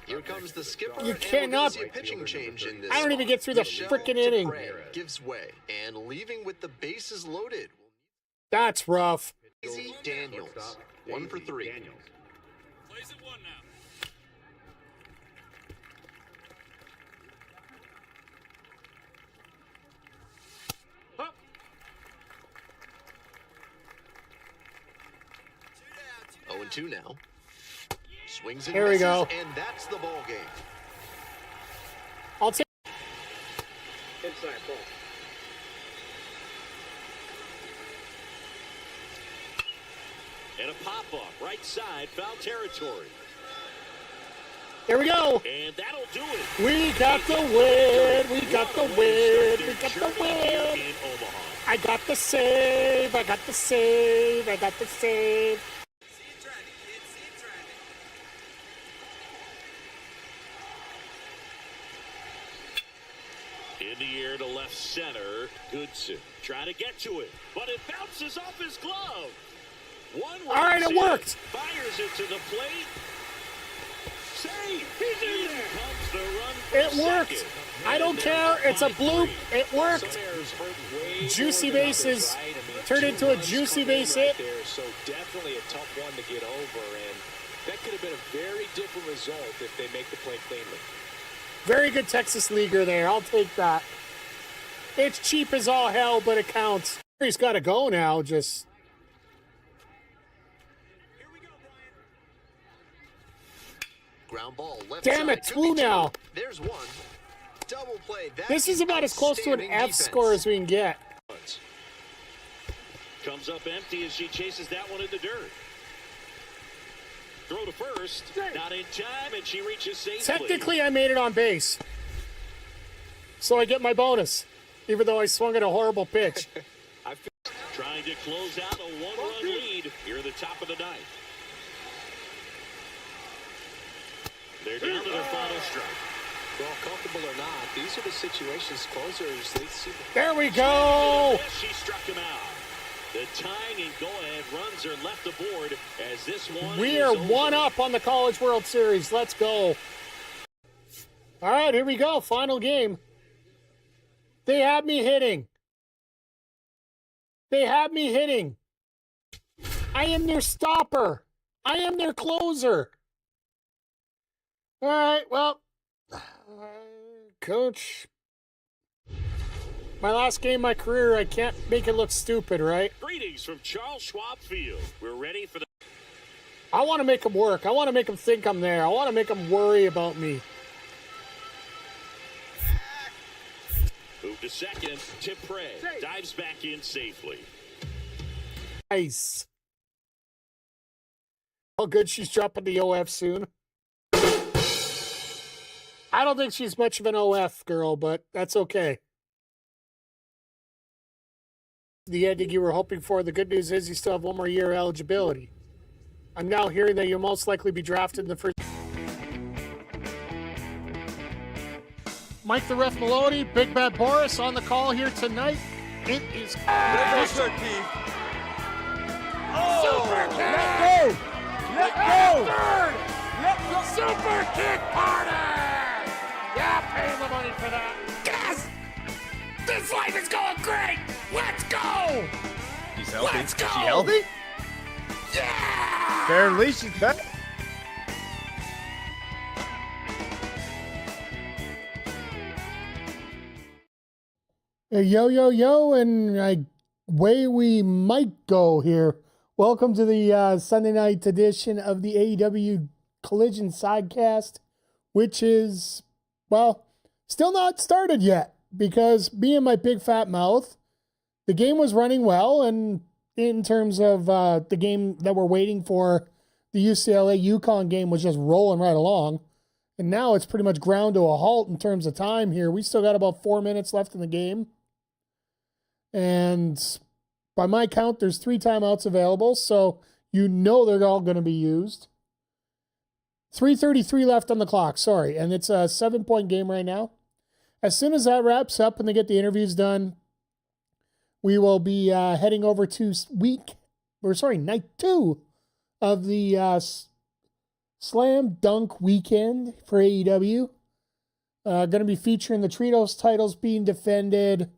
Here comes the skipper. You cannot. See a pitching change in this. I don't even get through the freaking inning. Gives way and leaving with the bases loaded. That's rough. Easy Daniels, 1 for 3. Plays at 1 now. Up. 0-2 now. Swings and Here we go. And that's the ball game. I'll take. Inside ball. And a pop-off, right side, foul territory. Here we go. And that'll do it. We got the win. We got the win. We got the win. In Omaha. I got the save. I got the save. I got the save. In the air to left center, Goodson trying to get to it, but it bounces off his glove. All right, it worked. Fires it to the plate. Save. He's in there. Comes the run for It worked. second. I don't care. It's a bloop. It worked. Juicy bases turned into a juicy base hit. So definitely a tough one to get over, and that could have been a very different result if they make the play cleanly. Very good Texas leaguer there. I'll take that. It's cheap as all hell, but it counts. He's got to go now. Just. Ground ball left Damn side. it, Could 2 be now. There's 1. Double play. This is about as close to an F score as we can get. Comes up empty as she chases that one in the dirt. Throw to first, not in time, and she reaches safely. Technically, I made it on base. So I get my bonus, even though I swung at a horrible pitch. Trying to close out a 1-run lead here at the top of the ninth. They're down to their final strike. Well, comfortable or not, these are the situations closers, they see the... There we go. She struck him out. The tying and go-ahead runs are left aboard as this one We is are over. 1 up on the College World Series. Let's go. All right, here we go. Final game. They have me hitting. They have me hitting. I am their stopper. I am their closer. All right, well, Coach, my last game of my career, I can't make it look stupid, right? Greetings from Charles Schwab Field. We're ready for the... I want to make them work. I want to make them think I'm there. I want to make them worry about me. Move to second. Tip Prey dives back in safely. Nice. Oh, good. She's dropping the OF soon. I don't think she's much of an OF girl, but that's okay. The ending you were hoping for. The good news is you still have 1 more year of eligibility. I'm now hearing that you'll most likely be drafted in the first. Mike the Ref Melody, Big Bad Boris on the call here tonight. It is Super kick! Let go! Let go! Third! Let go! Super kick party! Yeah, pay the money for that. Yes! This life is going great! Let's go! She's healthy. Let's go! Is she healthy? Yeah! Apparently she's back. Yo, yo, yo, and away we might go here. Welcome to the Sunday night edition of the AEW Collision Sidecast, which is, well, still not started yet because me and my big fat mouth, the game was running well, and in terms of the game that we're waiting for, the UCLA-UConn game was just rolling right along. And now it's pretty much ground to a halt in terms of time here. We still got about 4 minutes left in the game. And by my count, there's 3 timeouts available, so you know they're all going to be used. 3:33 left on the clock, sorry, and it's a 7-point game right now. As soon as that wraps up and they get the interviews done, we will be heading over to night 2 of the Slam Dunk Weekend for AEW. Going to be featuring the Trios titles being defended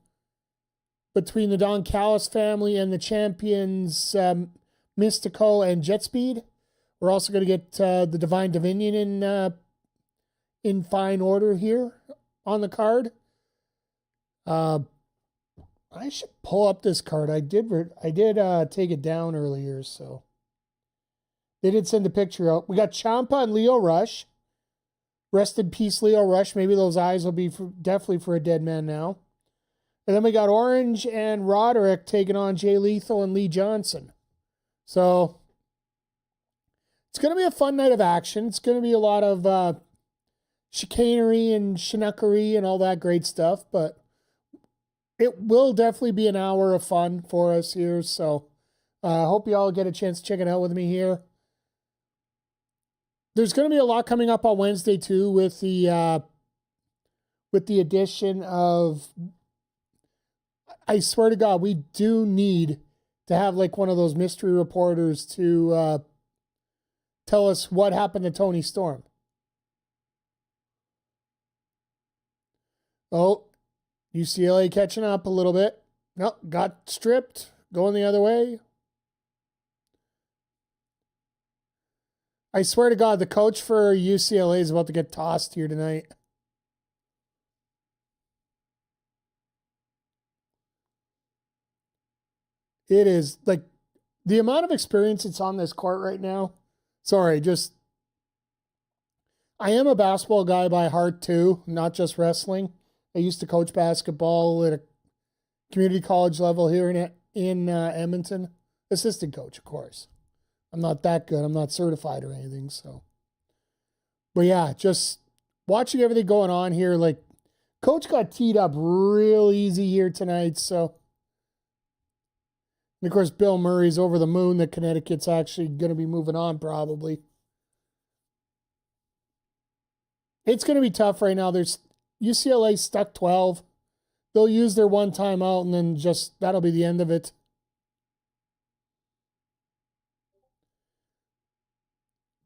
between the Don Callis family and the champions Mystico and Jet Speed. We're also going to get the Divine Dominion in fine order here on the card. I should pull up this card. I did take it down earlier, so they did send a picture out. We got Ciampa and Lio Rush. Rest in peace, Lio Rush. Maybe those eyes will be definitely for a dead man now. And then we got Orange and Roderick taking on Jay Lethal and Lee Johnson. So it's going to be a fun night of action. It's going to be a lot of chicanery and shinukkery and all that great stuff, but it will definitely be an hour of fun for us here. So I hope you all get a chance to check it out with me here. There's going to be a lot coming up on Wednesday too with the addition of, I swear to God, we do need to have like one of those mystery reporters to tell us what happened to Tony Storm. Oh, UCLA catching up a little bit. Nope, got stripped, going the other way. I swear to God, the coach for UCLA is about to get tossed here tonight. It is like the amount of experience that's on this court right now. Sorry, I am a basketball guy by heart too, not just wrestling. I used to coach basketball at a community college level here in Edmonton. Assistant coach, of course. I'm not that good. I'm not certified or anything. So, but yeah, just watching everything going on here. Like, coach got teed up real easy here tonight. So, and of course, Bill Murray's over the moon that Connecticut's actually going to be moving on probably. It's going to be tough right now. There's UCLA stuck 12. They'll use their one timeout and then just that'll be the end of it.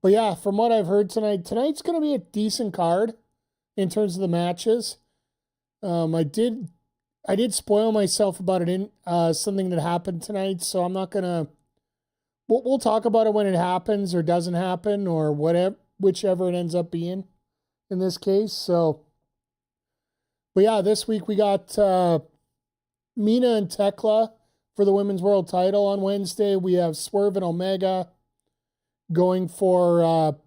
But yeah, from what I've heard tonight's going to be a decent card in terms of the matches. I did spoil myself about it in something that happened tonight, so I'm not gonna. We'll talk about it when it happens or doesn't happen or whatever, whichever it ends up being in this case. So, but yeah, this week we got Mina and Tekla for the women's world title on Wednesday. We have Swerve and Omega going for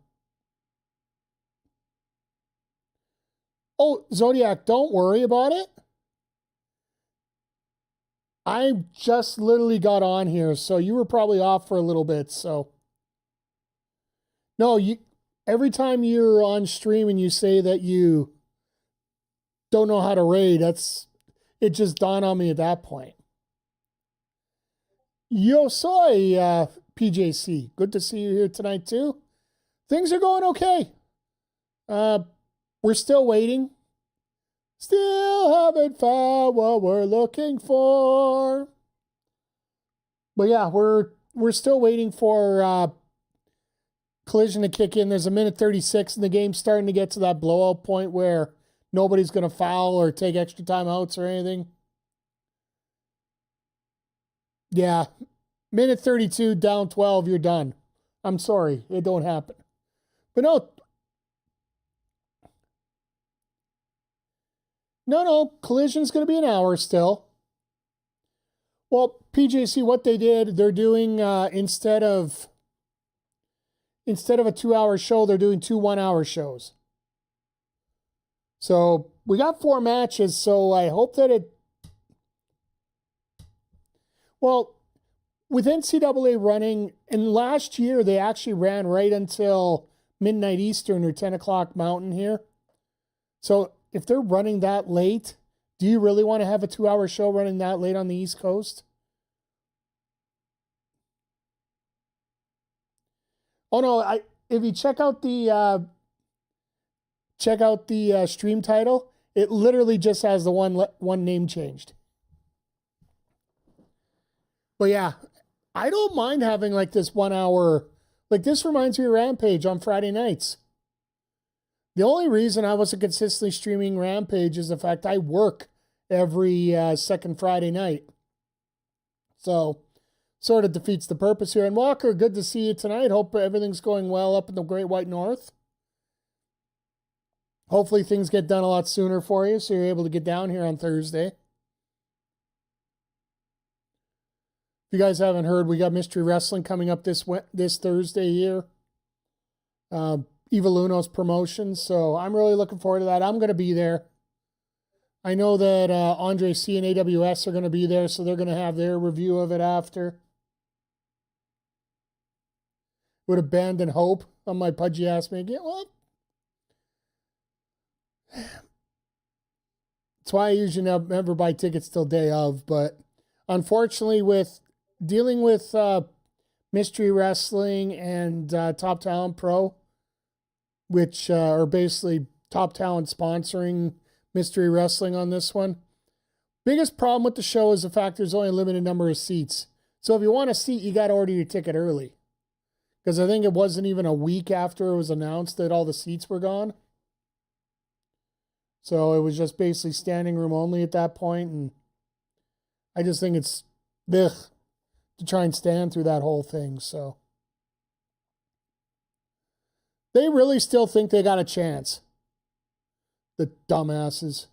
Zodiac, don't worry about it. I just literally got on here, so you were probably off for a little bit. So no, every time you're on stream and you say that you don't know how to raid, it just dawned on me at that point. Yo soy PJC. Good to see you here tonight too. Things are going okay. We're still waiting. Still haven't found what we're looking for. But yeah, we're still waiting for Collision to kick in. There's a minute 36 and the game's starting to get to that blowout point where nobody's going to foul or take extra timeouts or anything. Yeah. Minute 32, down 12, you're done. I'm sorry, it don't happen. But no, Collision's going to be an hour still. Well, PJC, what they did, they're doing, instead of a 2-hour show, they're doing 2 1-hour shows. So we got 4 matches, so I hope that with NCAA running, and last year they actually ran right until midnight Eastern or 10 o'clock Mountain here. So if they're running that late, do you really want to have a 2-hour show running that late on the East Coast? Oh no, if you check out the stream title, it literally just has the one name changed. But yeah, I don't mind having like this 1 hour, Like, this reminds me of Rampage on Friday nights. The only reason I wasn't consistently streaming Rampage is the fact I work every second Friday night. So, sort of defeats the purpose here. And Walker, good to see you tonight. Hope everything's going well up in the Great White North. Hopefully things get done a lot sooner for you, so you're able to get down here on Thursday. If you guys haven't heard, we got Mystery Wrestling coming up this Thursday here. Eva Luno's promotion, so I'm really looking forward to that. I'm going to be there. I know that Andre C and AWS are going to be there, so they're going to have their review of it after. Would abandon hope on my pudgy ass making it. Well, that's why I usually never buy tickets till day of, but unfortunately with dealing with Mystery Wrestling and Top Talent Pro, which are basically Top Talent sponsoring Mystery Wrestling on this one. Biggest problem with the show is the fact there's only a limited number of seats. So if you want a seat, you got to order your ticket early. Because I think it wasn't even a week after it was announced that all the seats were gone. So it was just basically standing room only at that point, and I just think it's ugh, to try and stand through that whole thing. So they really still think they got a chance. The dumbasses.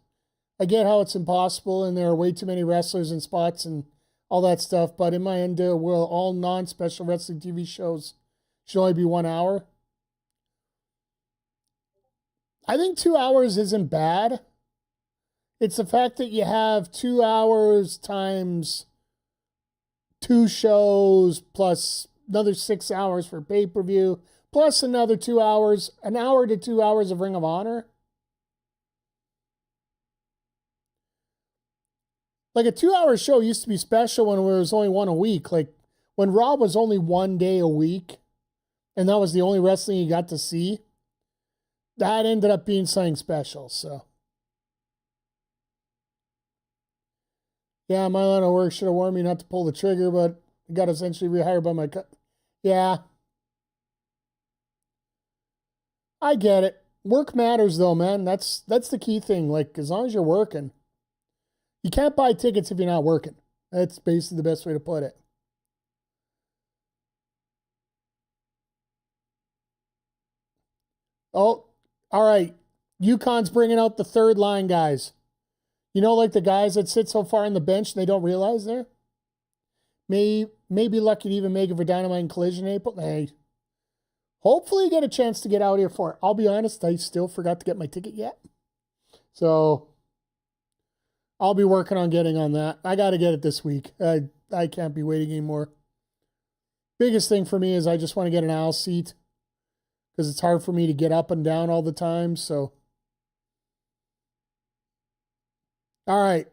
I get how it's impossible and there are way too many wrestlers and spots and all that stuff, but in my idea, will all non-special wrestling TV shows should only be 1 hour? I think 2 hours isn't bad. It's the fact that you have 2 hours times 2 shows plus another 6 hours for pay-per-view plus another 2 hours, an hour to 2 hours of Ring of Honor. Like a 2 hour show used to be special when there was only one a week. Like when Raw was only 1 day a week and that was the only wrestling you got to see. That ended up being something special, so. Yeah, my line of work should have warned me not to pull the trigger, but I got essentially rehired by my Yeah. I get it. Work matters though, man. That's the key thing. Like, as long as you're working. You can't buy tickets if you're not working. That's basically the best way to put it. Oh, all right. UConn's bringing out the third line guys. You know, like the guys that sit so far on the bench and they don't realize they're? May be lucky to even make it for Dynamite and Collision in April. Hey, hopefully get a chance to get out here for it. I'll be honest, I still forgot to get my ticket yet. So I'll be working on getting on that. I got to get it this week. I can't be waiting anymore. Biggest thing for me is I just want to get an aisle seat because it's hard for me to get up and down all the time. So, all right.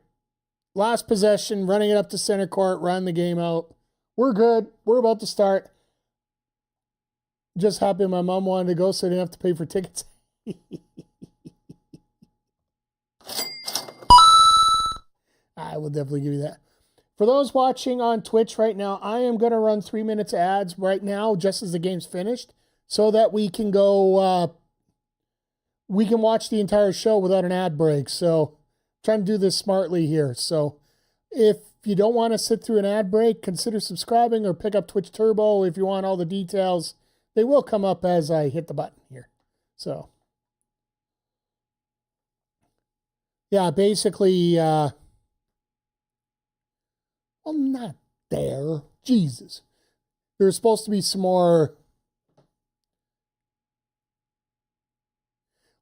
Last possession, running it up to center court, run the game out. We're good. We're about to start. Just happy my mom wanted to go so I didn't have to pay for tickets. I will definitely give you that. For those watching on Twitch right now, I am going to run 3 minutes ads right now just as the game's finished so that we can go, we can watch the entire show without an ad break. So trying to do this smartly here. So if you don't want to sit through an ad break, consider subscribing or pick up Twitch Turbo if you want all the details. They will come up as I hit the button here. So yeah, basically, well, not there. Jesus. There's supposed to be some more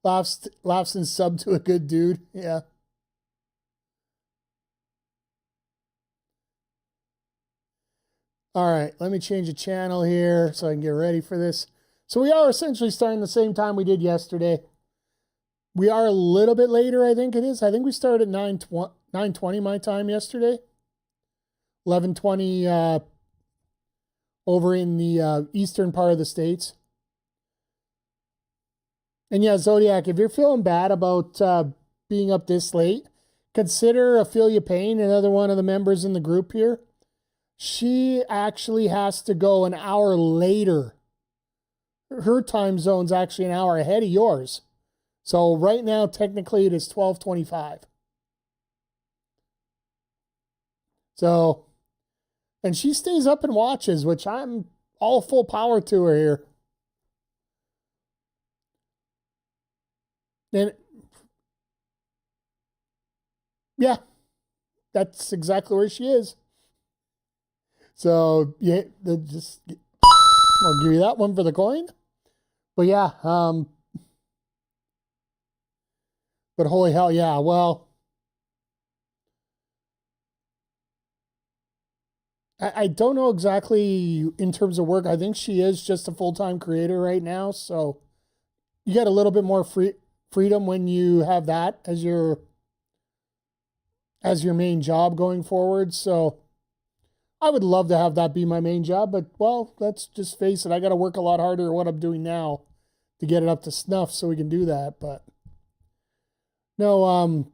laughs and sub to a good dude. Yeah. All right, let me change the channel here so I can get ready for this. So we are essentially starting the same time we did yesterday. We are a little bit later, I think it is. I think we started at 9:20 my time yesterday. 11:20 over in the eastern part of the States. And yeah, Zodiac, if you're feeling bad about being up this late, consider Ophelia Payne, another one of the members in the group here. She actually has to go an hour later her time zone's actually an hour ahead of yours. So right now, technically, it is 12:25. So, and she stays up and watches, which I'm all full power to her here. And yeah, that's exactly where she is. So yeah, I'll give you that one for the coin. But yeah, but holy hell, yeah. Well, I don't know exactly in terms of work. I think she is just a full-time creator right now. So you get a little bit more freedom when you have that as your main job going forward. So I would love to have that be my main job, but well, let's just face it. I got to work a lot harder at what I'm doing now to get it up to snuff so we can do that. But no,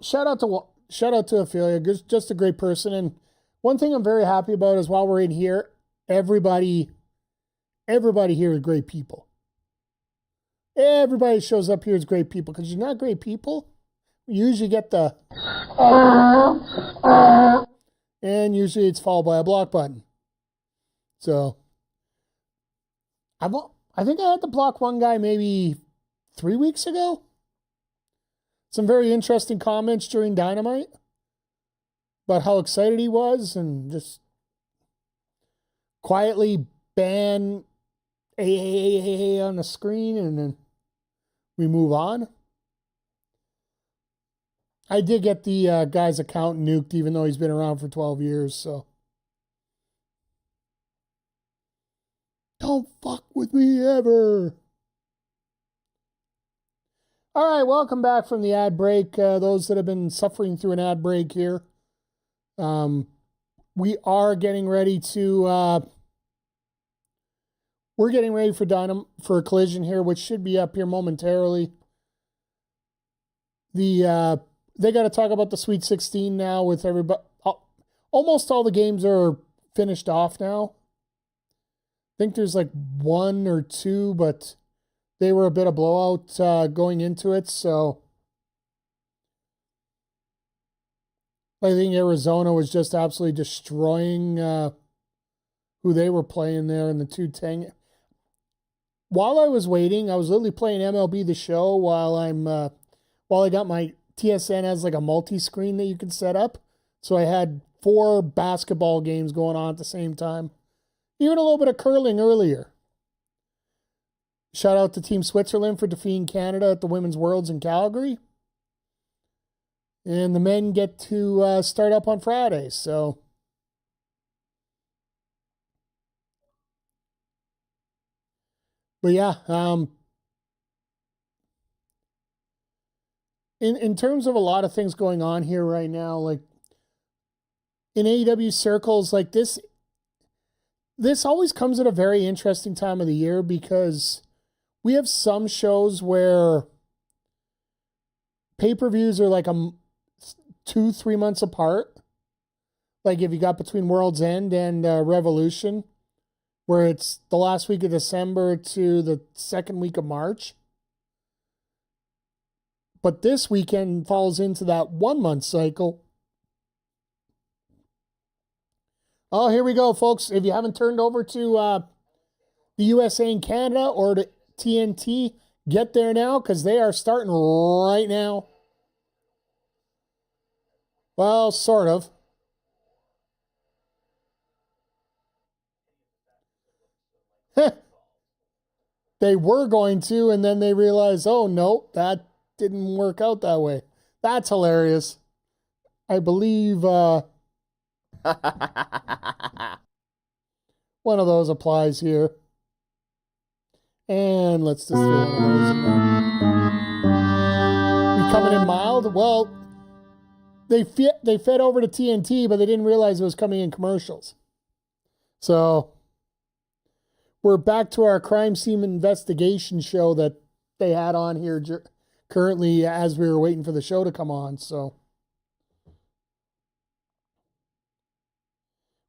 shout out to Ophelia, just a great person. And one thing I'm very happy about is while we're in here, everybody here is great people. Everybody shows up here is great people, because you're not great people, you usually get the and usually it's followed by a block button. So I think I had to block one guy maybe 3 weeks ago. Some very interesting comments during Dynamite about how excited he was, and just quietly ban a on the screen, and then we move on. I did get the guy's account nuked, even though he's been around for 12 years, so. Don't fuck with me ever. All right, welcome back from the ad break. Those that have been suffering through an ad break here. We are getting ready to... we're getting ready for a collision here, which should be up here momentarily. They got to talk about the Sweet 16 now with everybody. Almost all the games are finished off now. I think there's like one or two, but they were a bit of blowout going into it. So I think Arizona was just absolutely destroying who they were playing there in the 2-10. While I was waiting, I was literally playing MLB The Show while I got my TSN has like a multi-screen that you can set up. So I had 4 basketball games going on at the same time. Even a little bit of curling earlier. Shout out to Team Switzerland for defeating Canada at the Women's Worlds in Calgary. And the men get to start up on Friday, so. But yeah, in terms of a lot of things going on here right now, like in AEW circles, like this always comes at a very interesting time of the year, because we have some shows where pay-per-views are like 2-3 months apart. Like if you got between World's End and Revolution, where it's the last week of December to the second week of March. But this weekend falls into that 1 month cycle. Oh, here we go, folks. If you haven't turned over to the USA and Canada or to TNT, get there now, because they are starting right now. Well, sort of. They were going to, and then they realized, oh, no, that didn't work out that way. That's hilarious. I believe one of those applies here. And let's just throw one of those in there. We coming in mild? Well, they fed over to TNT, but they didn't realize it was coming in commercials. So we're back to our crime scene investigation show that they had on here currently as we were waiting for the show to come on. So,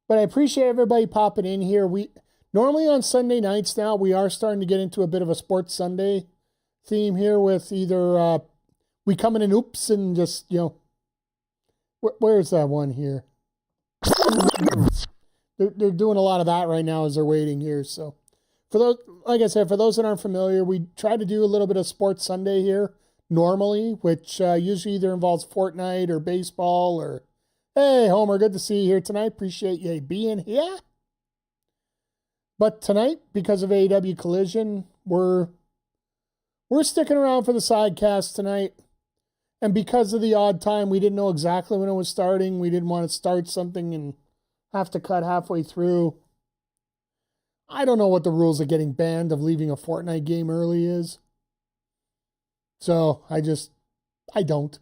but I appreciate everybody popping in here. Normally on Sunday nights now, we are starting to get into a bit of a Sports Sunday theme here with either we come in and oops and just, where's that one here? They're doing a lot of that right now as they're waiting here. So for those, like I said, for those that aren't familiar, we try to do a little bit of Sports Sunday here normally, which usually either involves Fortnite or baseball or, hey, Homer, good to see you here tonight. Appreciate you being here. But tonight, because of AEW Collision, we're sticking around for the sidecast tonight. And because of the odd time, we didn't know exactly when it was starting. We didn't want to start something and have to cut halfway through. I don't know what the rules of getting banned of leaving a Fortnite game early is. So I don't.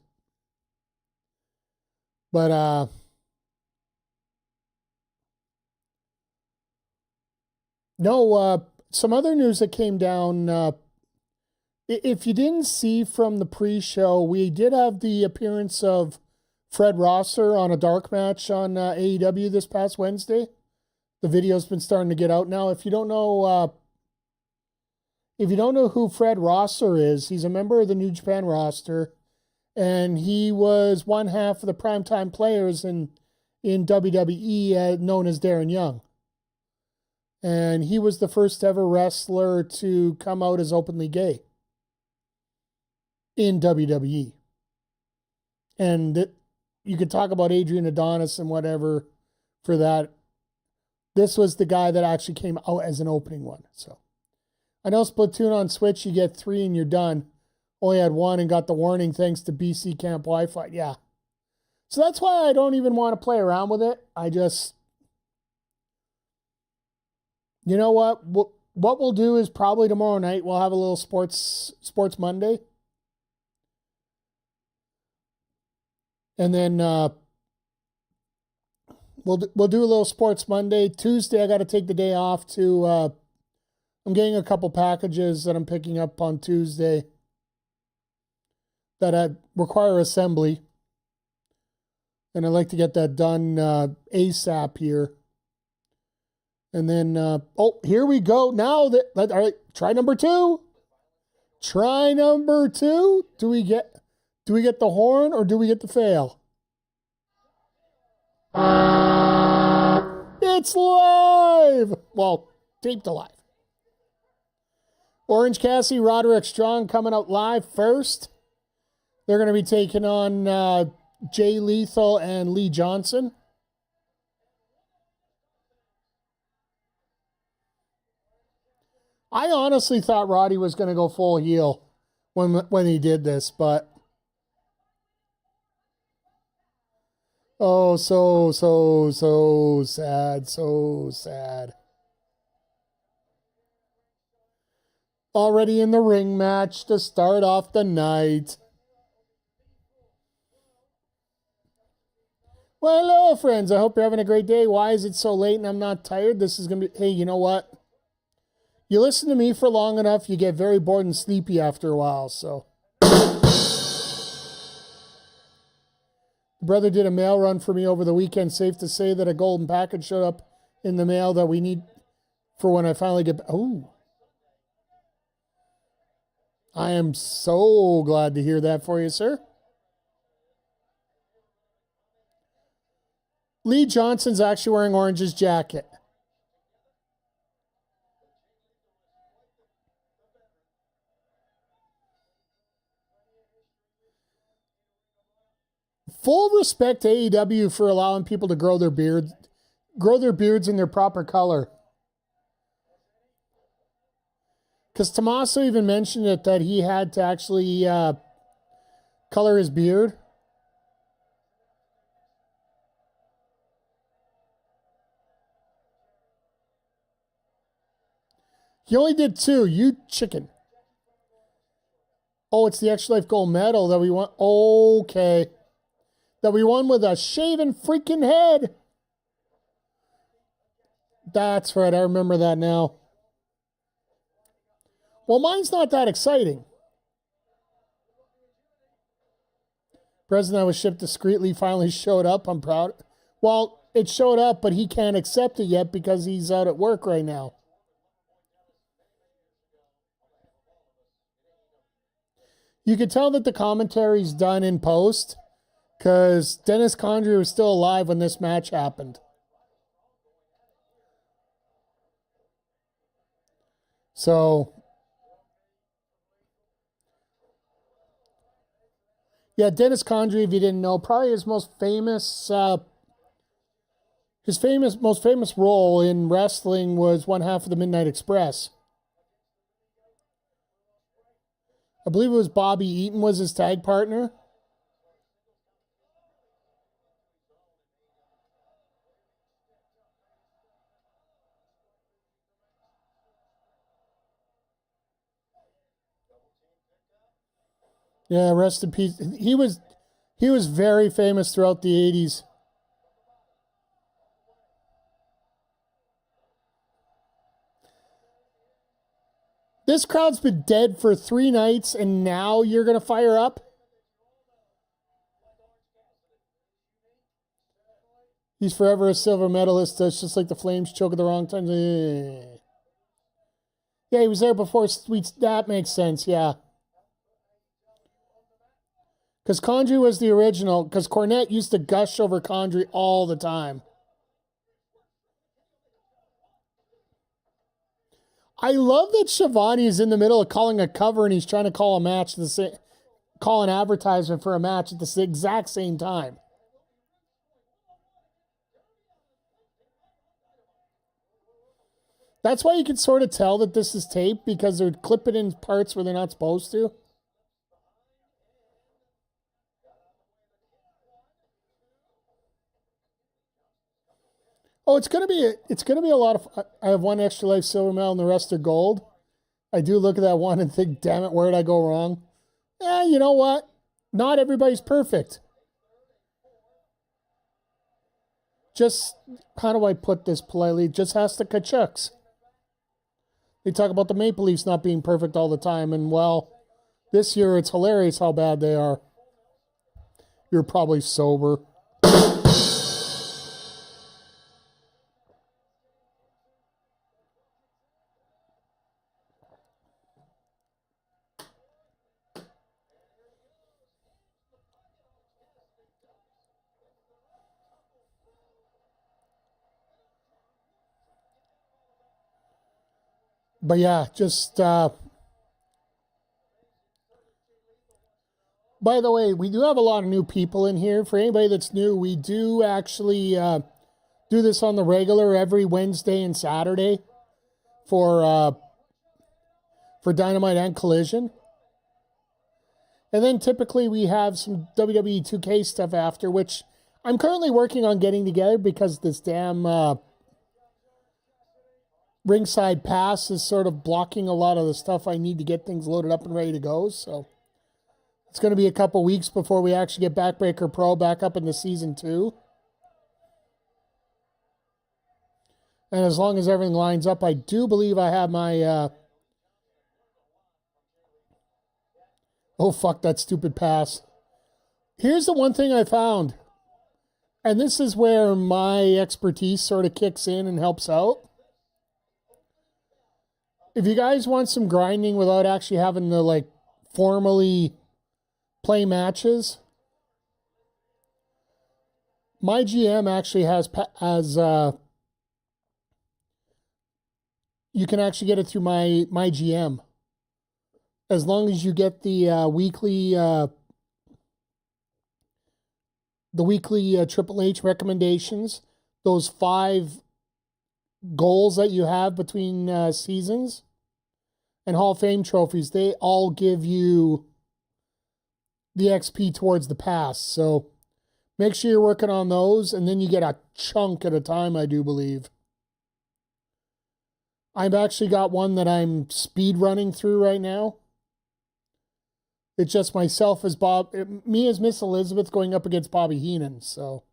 But no, some other news that came down. If you didn't see from the pre-show, we did have the appearance of Fred Rosser on a dark match on AEW this past Wednesday. The video's been starting to get out now. If you don't know who Fred Rosser is, he's a member of the New Japan roster, and he was one half of the primetime players in WWE, known as Darren Young. And he was the first ever wrestler to come out as openly gay in WWE. And you could talk about Adrian Adonis and whatever for that. This was the guy that actually came out as an opening one. So I know Splatoon on Switch, you get 3 and you're done. Only had 1 and got the warning thanks to BC Camp Wi-Fi. Yeah. So that's why I don't even want to play around with it. I just, you know what? What we'll do is probably tomorrow night we'll have a little Sports Monday. And then we'll do a little Sports Monday. Tuesday, I got to take the day off to. I'm getting a couple packages that I'm picking up on Tuesday that require assembly, and I'd like to get that done ASAP here. And then, here we go. Now all right, try number 2. Try number 2. Do we get the horn or do we get the fail? It's live! Well, taped alive. Orange Cassidy, Roderick Strong coming out live first. They're going to be taking on Jay Lethal and Lee Johnson. I honestly thought Roddy was going to go full heel when he did this, but oh, so sad, so sad. Already in the ring match to start off the night. Well, hello, friends. I hope you're having a great day. Why is it so late and I'm not tired? This is going to be, hey, you know what? You listen to me for long enough, you get very bored and sleepy after a while, so. Brother did a mail run for me over the weekend. Safe to say that a golden package showed up in the mail that we need for when I finally get back. Oh. I am so glad to hear that for you, sir. Lee Johnson's actually wearing Orange's jacket. Full respect to AEW for allowing people to grow their beards in their proper color. Because Tommaso even mentioned it that he had to actually color his beard. He only did 2. You chicken. Oh, it's the Extra Life Gold medal that we won. Okay. That we won with a shaven freaking head. That's right. I remember that now. Well, mine's not that exciting. Present I was shipped discreetly finally showed up. I'm proud. Well, it showed up, but he can't accept it yet because he's out at work right now. You could tell that the commentary's done in post because Dennis Condrey was still alive when this match happened. So, yeah, Dennis Condrey, if you didn't know, probably his most famous role in wrestling was one half of the Midnight Express. I believe it was Bobby Eaton was his tag partner. Yeah, rest in peace. He was very famous throughout the 80s. This crowd's been dead for 3 nights, and now you're going to fire up? He's forever a silver medalist. That's just like the Flames choke at the wrong time. Yeah, he was there before Sweet. That makes sense, yeah. Because Condrey was the original. Because Cornette used to gush over Condrey all the time. I love that Shivani is in the middle of calling a cover and he's trying to call a match, call an advertisement for a match at the exact same time. That's why you can sort of tell that this is taped, because they're clipping in parts where they're not supposed to. Oh, it's gonna be a lot of. I have one extra life silver medal and the rest are gold. I do look at that one and think, damn it, where did I go wrong? You know what? Not everybody's perfect. Just, how do I put this politely? Just has to kachucks. They talk about the Maple Leafs not being perfect all the time, and well, this year it's hilarious how bad they are. You're probably sober. But yeah, just, by the way, we do have a lot of new people in here. For anybody that's new, we do actually do this on the regular every Wednesday and Saturday for Dynamite and Collision. And then typically we have some WWE 2K stuff after, which I'm currently working on getting together because this damn Ringside Pass is sort of blocking a lot of the stuff I need to get things loaded up and ready to go. So it's going to be a couple weeks before we actually get Backbreaker Pro back up into Season 2. And as long as everything lines up, I do believe I have my... Oh, fuck that stupid pass. Here's the one thing I found. And this is where my expertise sort of kicks in and helps out. If you guys want some grinding without actually having to, like, formally play matches, my GM actually has you can actually get it through my GM. As long as you get the weekly Triple H recommendations, those 5 goals that you have between seasons and Hall of Fame trophies, they all give you the XP towards the pass. So make sure you're working on those, and then you get a chunk at a time, I do believe. I've actually got one that I'm speed running through right now. It's just myself as me as Miss Elizabeth going up against Bobby Heenan, so.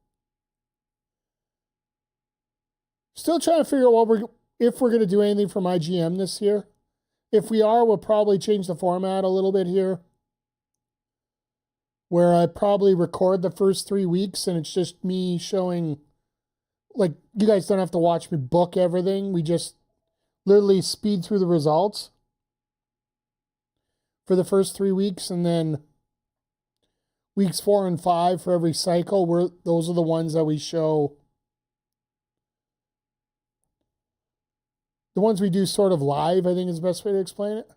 Still trying to figure out if we're going to do anything for my GM this year. If we are, we'll probably change the format a little bit here, where I probably record the first 3 weeks and it's just me showing like, you guys don't have to watch me book everything. We just literally speed through the results for the first 3 weeks, and then weeks 4 and 5 for every cycle. Those are the ones that we show. The ones we do sort of live, I think is the best way to explain it.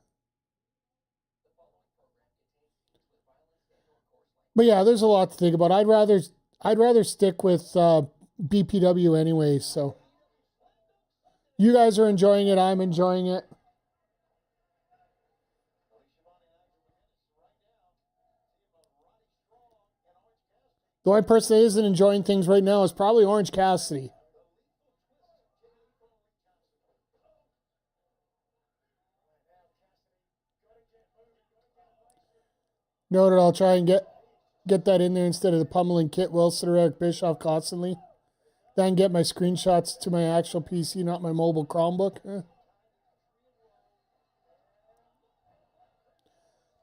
But yeah, there's a lot to think about. I'd rather stick with BPW anyway. So you guys are enjoying it. I'm enjoying it. The only person that isn't enjoying things right now is probably Orange Cassidy. Noted, I'll try and get that in there instead of the pummeling Kit Wilson or Eric Bischoff constantly. Then get my screenshots to my actual PC, not my mobile Chromebook.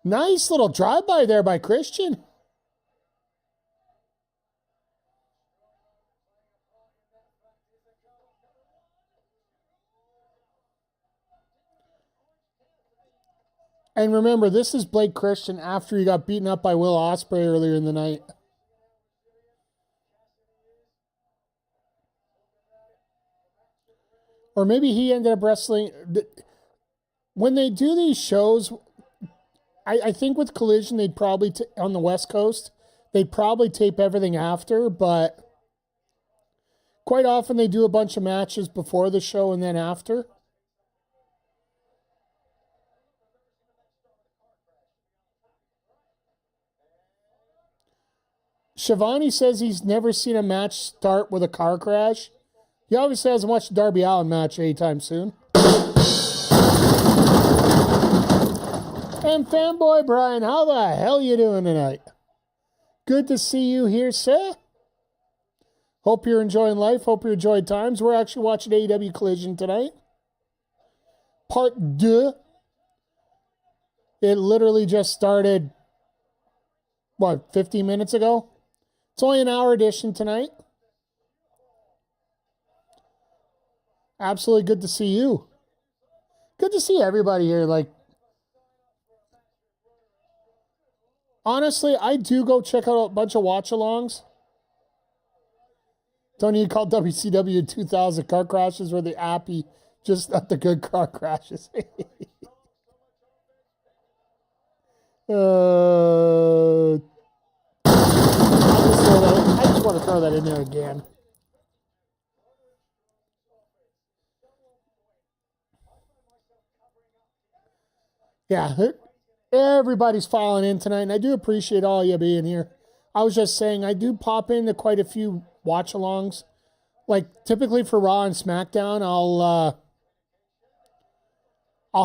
Nice little drive-by there by Christian. And remember, this is Blake Christian after he got beaten up by Will Ospreay earlier in the night. Or maybe he ended up wrestling. When they do these shows, I think with Collision, they'd probably, on the West Coast, they'd probably tape everything after, but quite often they do a bunch of matches before the show and then after. Shivani says he's never seen a match start with a car crash. He obviously hasn't watched a Darby Allin match anytime soon. And fanboy Brian, how the hell you doing tonight? Good to see you here, sir. Hope you're enjoying life. Hope you're enjoying times. We're actually watching AEW Collision tonight. Part 2. It literally just started, 15 minutes ago? It's only an hour edition tonight. Absolutely good to see you. Good to see everybody here. Honestly, I do go check out a bunch of watch-alongs. Don't need to call WCW 2000 car crashes or the appy, just not the good car crashes. I just want to throw that in there again. Yeah, everybody's filing in tonight, and I do appreciate all you being here. I was just saying, I do pop into quite a few watch-alongs. Like, typically for Raw and SmackDown, I'll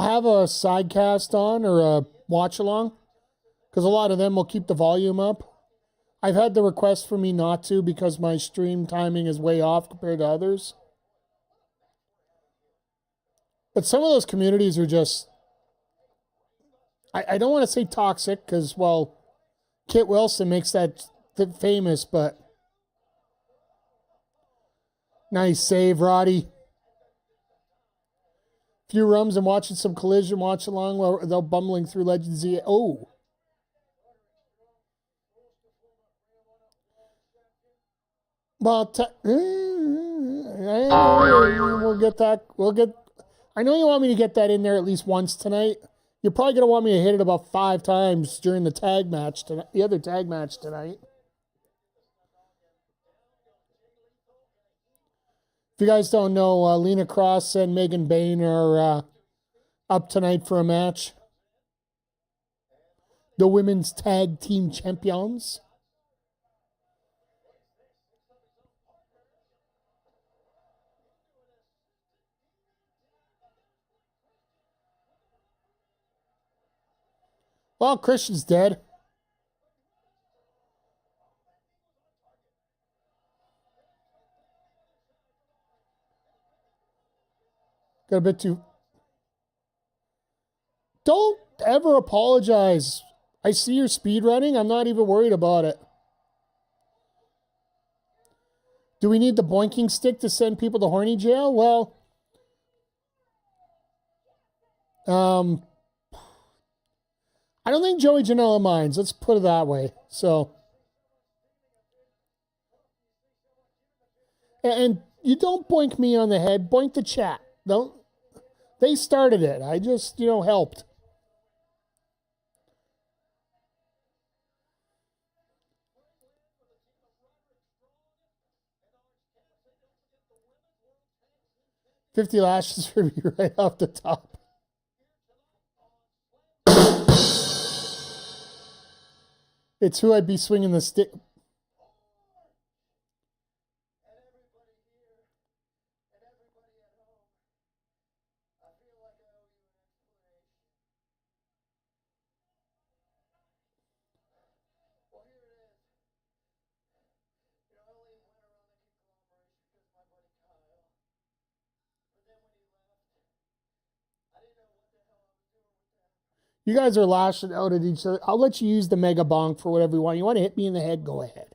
have a sidecast on or a watch-along, because a lot of them will keep the volume up. I've had the request for me not to because my stream timing is way off compared to others. But some of those communities are just, I don't want to say toxic because, Kit Wilson makes that famous, but nice save, Roddy. Few rums and watching some Collision watch along while they're bumbling through Legend Z. Oh. Well, we'll get that. I know you want me to get that in there at least once tonight. You're probably going to want me to hit it about 5 times during the tag match tonight, the other tag match tonight. If you guys don't know, Lena Cross and Megan Bain are up tonight for a match. The women's tag team champions. Well, Christian's dead. Got a bit too... Don't ever apologize. I see your speed running. I'm not even worried about it. Do we need the boinking stick to send people to horny jail? Well, I don't think Joey Janela minds. Let's put it that way. So, and you don't boink me on the head. Boink the chat. Don't. They started it. I just, helped. $50 lashes for me right off the top. It's who I'd be swinging the stick. You guys are lashing out at each other. I'll let you use the mega bonk for whatever you want. You want to hit me in the head? Go ahead.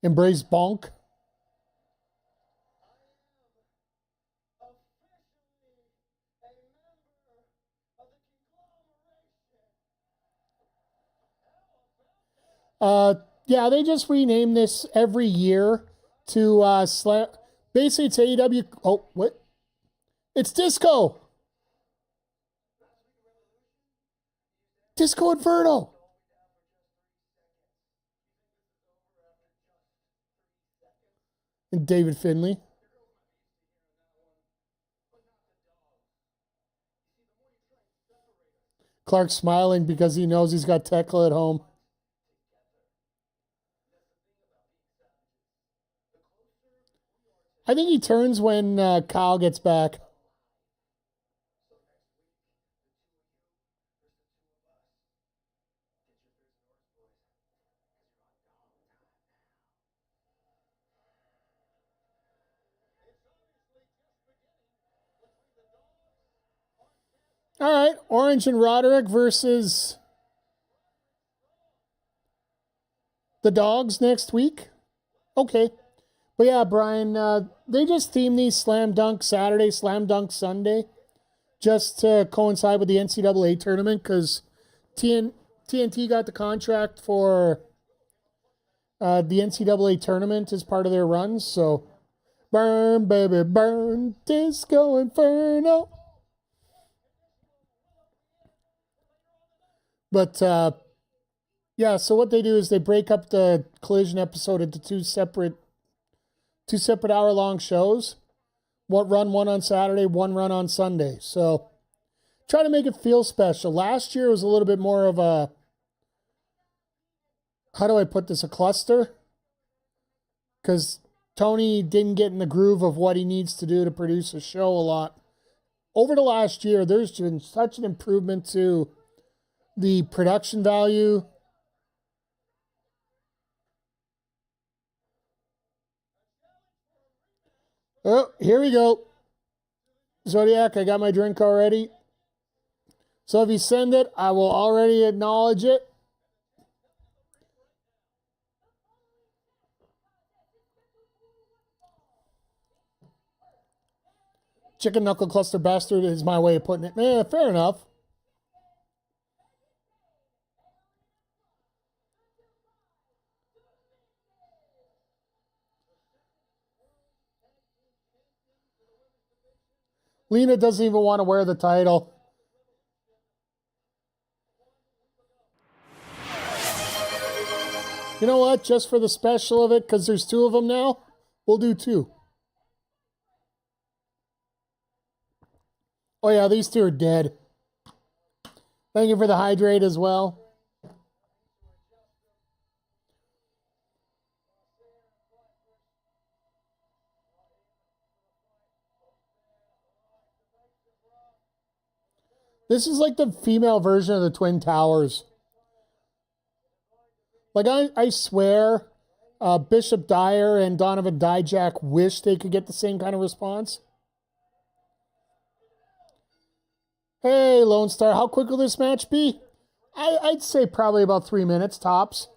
Embrace bonk. Yeah, they just rename this every year to slam. Basically, it's AEW. Oh, what? It's Disco. Disco Inferno. And David Finley. Clark's smiling because he knows he's got Tekla at home. I think he turns when Kyle gets back. All right, Orange and Roderick versus the Dogs next week. Okay. But yeah, Brian, they just theme these Slam Dunk Saturday, Slam Dunk Sunday, just to coincide with the NCAA tournament, because TNT got the contract for the NCAA tournament as part of their runs. So, burn, baby, burn, Disco Inferno. But, yeah, so what they do is they break up the Collision episode into two separate hour-long shows. One on Saturday, one run on Sunday. So try to make it feel special. Last year was a little bit more of a, how do I put this, a cluster? Because Tony didn't get in the groove of what he needs to do to produce a show a lot. Over the last year, there's been such an improvement to the production value. Oh, here we go. Zodiac, I got my drink already. So if you send it, I will already acknowledge it. Chicken knuckle cluster bastard is my way of putting it. Fair enough. Lena doesn't even want to wear the title. You know what? Just for the special of it, because there's two of them now, we'll do two. Oh yeah, these two are dead. Thank you for the hydrate as well. This is like the female version of the Twin Towers. Like, I swear, Bishop Dyer and Donovan Dijak wish they could get the same kind of response. Hey, Lone Star, how quick will this match be? I'd say probably about 3 minutes, tops.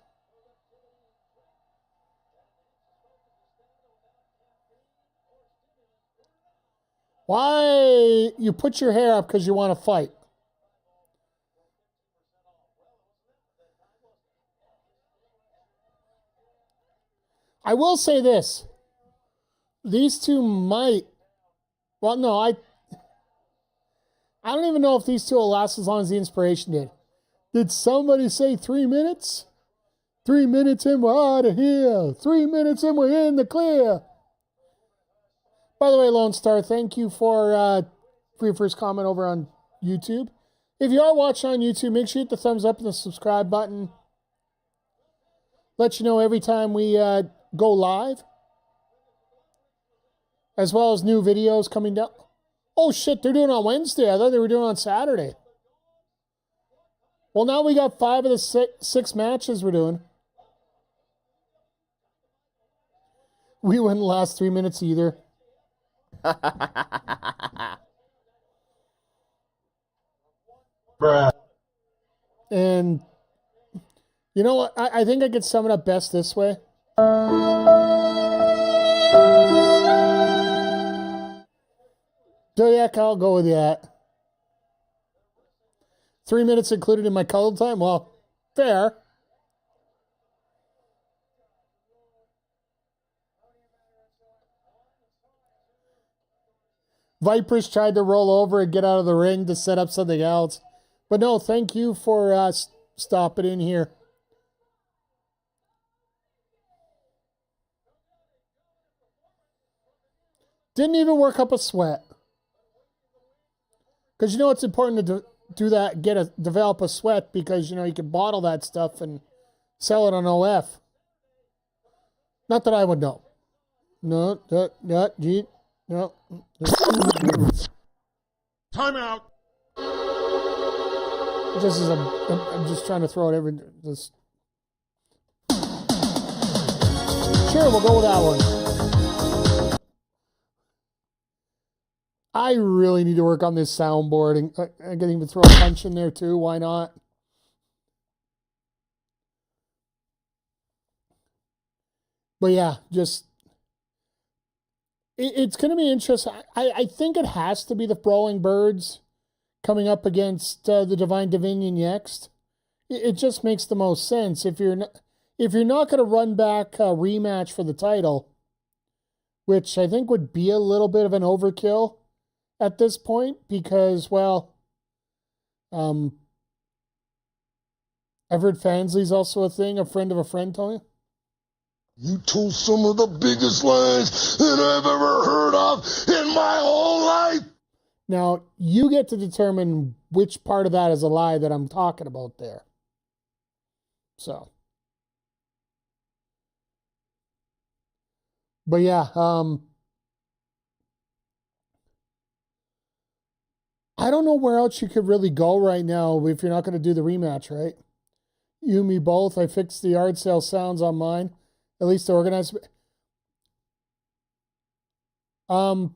Why you put your hair up because you want to fight? I will say this. These two might... Well, no, I don't even know if these two will last as long as the Inspiration did. Did somebody say 3 minutes? 3 minutes and we're out of here. 3 minutes and we're in the clear. By the way, Lone Star, thank you for your first comment over on YouTube. If you are watching on YouTube, make sure you hit the thumbs up and the subscribe button. Let you know every time we go live. As well as new videos coming down. Oh shit, they're doing it on Wednesday. I thought they were doing it on Saturday. Well, now we got 5 of the six matches we're doing. We wouldn't last 3 minutes either. Bruh. And you know what? I think I could sum it up best this way. Zodiac, I'll go with that. 3 minutes included in my cuddle time? Well, fair. Vipers tried to roll over and get out of the ring to set up something else. But no, thank you for stopping in here. Didn't even work up a sweat. Because you know it's important to do that, develop a sweat, because you know you can bottle that stuff and sell it on OF. Not that I would know. No. Time out. Just as I'm just trying to throw it this. Sure, we'll go with that one. I really need to work on this soundboard, and I can even throw a punch in there too. Why not? But yeah, just it's going to be interesting. I think it has to be the Brawling Birds coming up against the Divine Dominion next. It just makes the most sense if you're not going to run back a rematch for the title, which I think would be a little bit of an overkill at this point, because, well, Everett Fansley's also a thing, a friend of a friend, Tony. You told some of the biggest lies that I've ever heard of in my whole life. Now, you get to determine which part of that is a lie that I'm talking about there. So. But yeah, I don't know where else you could really go right now if you're not going to do the rematch, right? You and me both. I fixed the yard sale sounds on mine. At least organized. And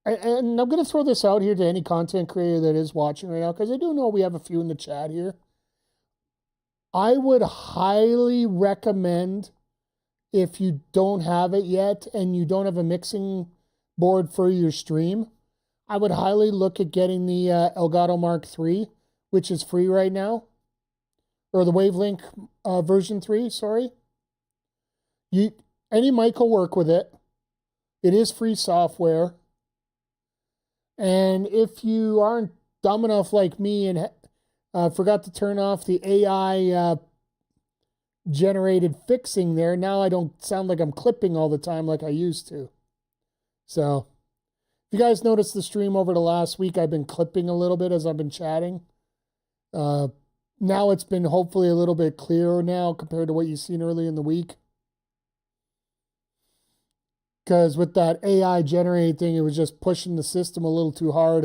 I'm going to throw this out here to any content creator that is watching right now, because I do know we have a few in the chat here. I would highly recommend, if you don't have it yet and you don't have a mixing board for your stream, I would highly look at getting the Elgato Mark III, which is free right now. Or the Wavelink version 3, sorry. Any mic will work with it. It is free software. And if you aren't dumb enough like me and forgot to turn off the AI generated fixing there, now I don't sound like I'm clipping all the time like I used to. So, if you guys noticed the stream over the last week, I've been clipping a little bit as I've been chatting. Now it's been hopefully a little bit clearer now compared to what you've seen early in the week. Because with that AI generated thing, it was just pushing the system a little too hard.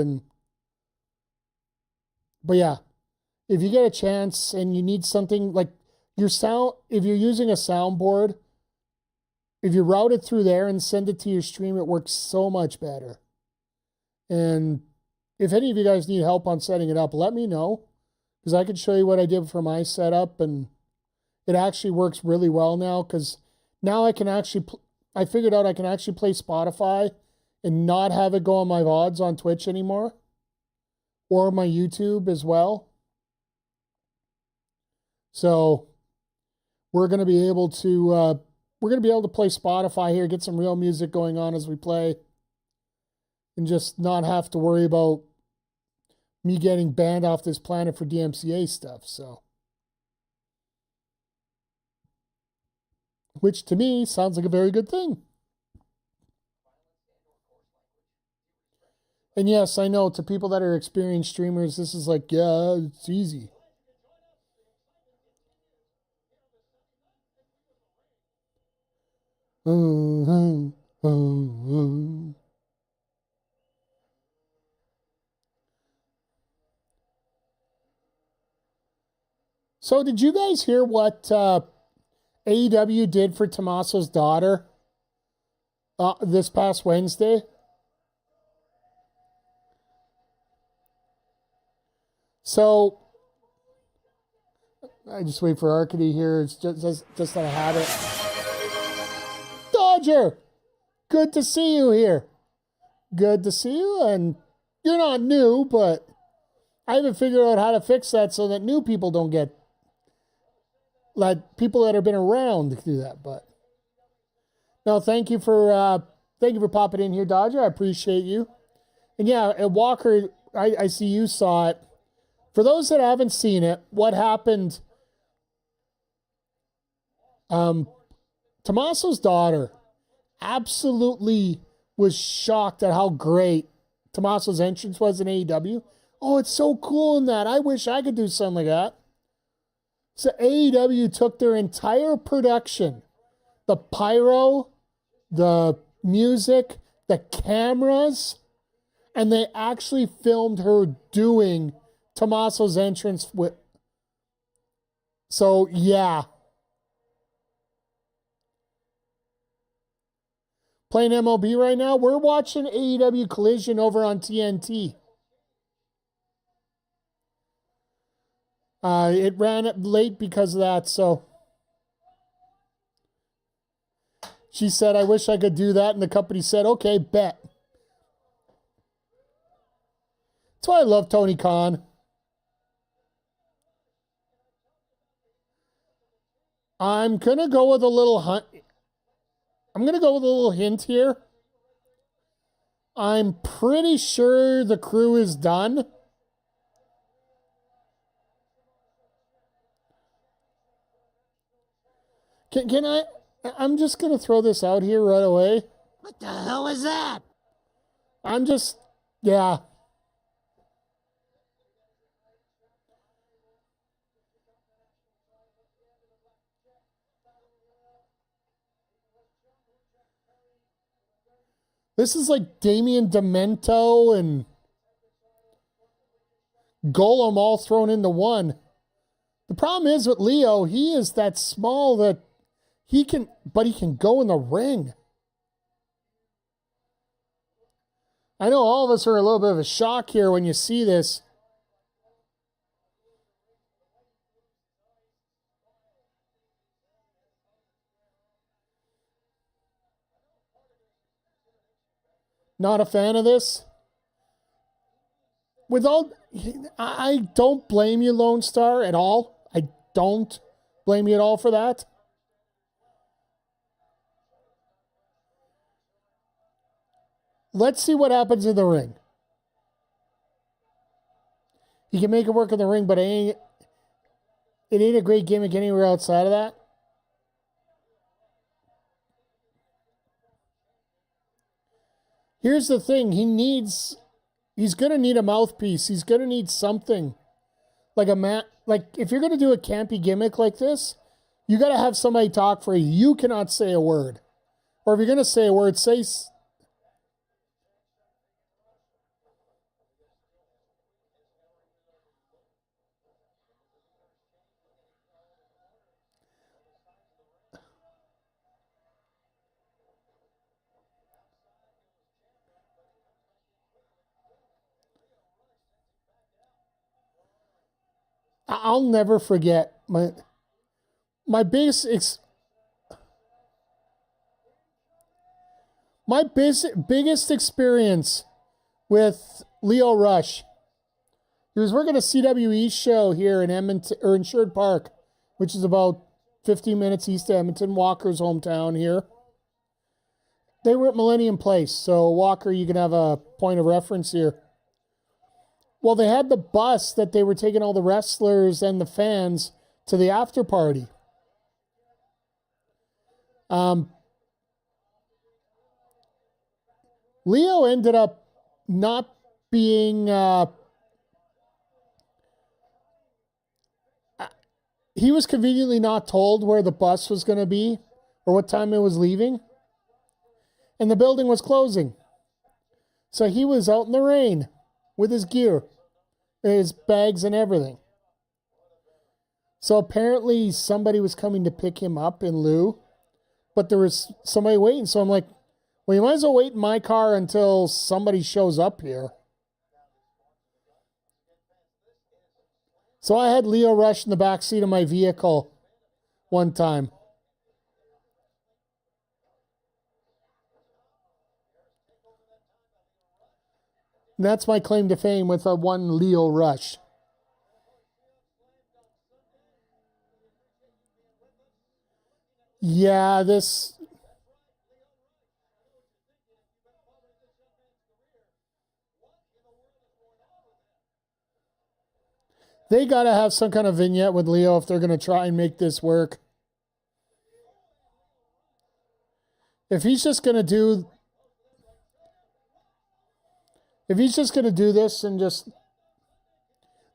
But yeah, if you get a chance and you need something, like, Your sound, if you're using a soundboard, if you route it through there and send it to your stream, it works so much better. And if any of you guys need help on setting it up, let me know, because I could show you what I did for my setup, and it actually works really well now, because now I can actually, I figured out I can actually play Spotify and not have it go on my VODs on Twitch anymore, or my YouTube as well. So we're going to be able to play Spotify here, get some real music going on as we play, and just not have to worry about me getting banned off this planet for DMCA stuff. So, which to me sounds like a very good thing. And yes, I know to people that are experienced streamers, this is like, yeah, it's easy. So did you guys hear what AEW did for Tommaso's daughter this past Wednesday? So I just wait for Arcady here. It's just that I have it. Dodger, good to see you here. Good to see you, and you're not new, but I haven't figured out how to fix that so that new people don't get, like, people that have been around do that. But no, thank you for popping in here, Dodger. I appreciate you. And yeah, Walker, I see you saw it. For those that haven't seen it, what happened? Tommaso's daughter absolutely was shocked at how great Tommaso's entrance was in AEW. Oh, it's so cool in that. I wish I could do something like that. So AEW took their entire production, the pyro, the music, the cameras, and they actually filmed her doing Tommaso's entrance with. So yeah. Playing MLB right now. We're watching AEW Collision over on TNT. It ran late because of that, so she said, I wish I could do that, and the company said, okay, bet. That's why I love Tony Khan. I'm gonna go with a little hint here. I'm pretty sure the crew is done. Can I'm just going to throw this out here right away. What the hell is that? Yeah. This is like Damien Demento and Golem all thrown into one. The problem is with Leo, he is that small that he can go in the ring. I know all of us are a little bit of a shock here when you see this. Not a fan of this. I don't blame you, Lone Star, at all. I don't blame you at all for that. Let's see what happens in the ring. He can make it work in the ring, but it ain't a great gimmick anywhere outside of that. Here's the thing. He's going to need a mouthpiece. He's going to need something. Like if you're going to do a campy gimmick like this, you got to have somebody talk for you. You cannot say a word. Or if you're going to say a word, say... I'll never forget my biggest biggest experience with Leo Rush. He was working a CWE show here in Edmonton, or in Sherwood Park, which is about 15 minutes east of Edmonton, Walker's hometown here. They were at Millennium Place, so Walker, you can have a point of reference here. Well, they had the bus that they were taking all the wrestlers and the fans to the after party. Leo ended up not being... he was conveniently not told where the bus was going to be or what time it was leaving. And the building was closing. So he was out in the rain with his gear, his bags and everything. So apparently somebody was coming to pick him up in lieu, but there was somebody waiting. So I'm like, well, you might as well wait in my car until somebody shows up here. So I had Leo Rush in the back seat of my vehicle one time. And that's my claim to fame with a one Leo Rush. Yeah, they got to have some kind of vignette with Leo if they're going to try and make this work. If he's just going to do this and just,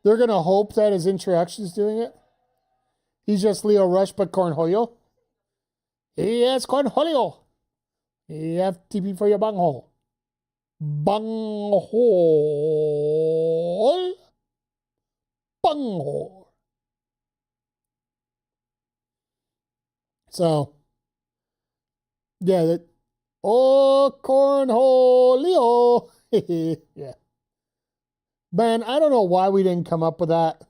they're going to hope that his introduction is doing it. He's just Leo Rush, but cornholio. Yes, cornholio. FTP for your bunghole. Bunghole. Bunghole. So, yeah, cornholio. Yeah. Man, I don't know why we didn't come up with that.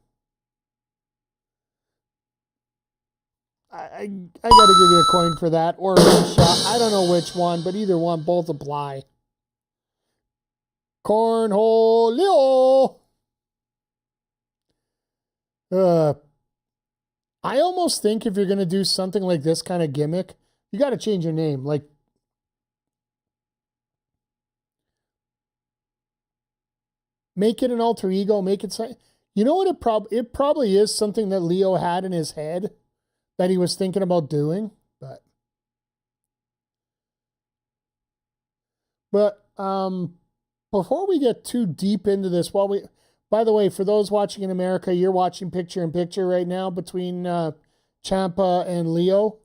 I got to give you a coin for that, or a shot. I don't know which one, but either one, both apply. Cornholio. I almost think if you're going to do something like this kind of gimmick, you got to change your name. Like, make it an alter ego, make it... You know what? It probably is something that Leo had in his head that he was thinking about doing, but before we get too deep into this, by the way, for those watching in America, you're watching picture in picture right now between Ciampa and Leo.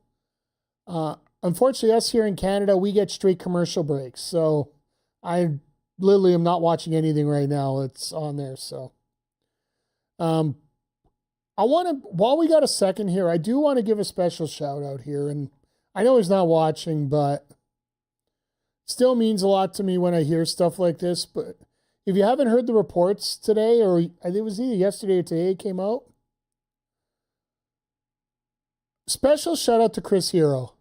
Unfortunately, us here in Canada, we get straight commercial breaks, so I literally am not watching anything right now. It's on there, so I want to, while we got a second here, I do want to give a special shout out here. And I know he's not watching, but still means a lot to me when I hear stuff like this. But if you haven't heard the reports today, or I think it was either yesterday or today it came out, special shout out to Chris Hero.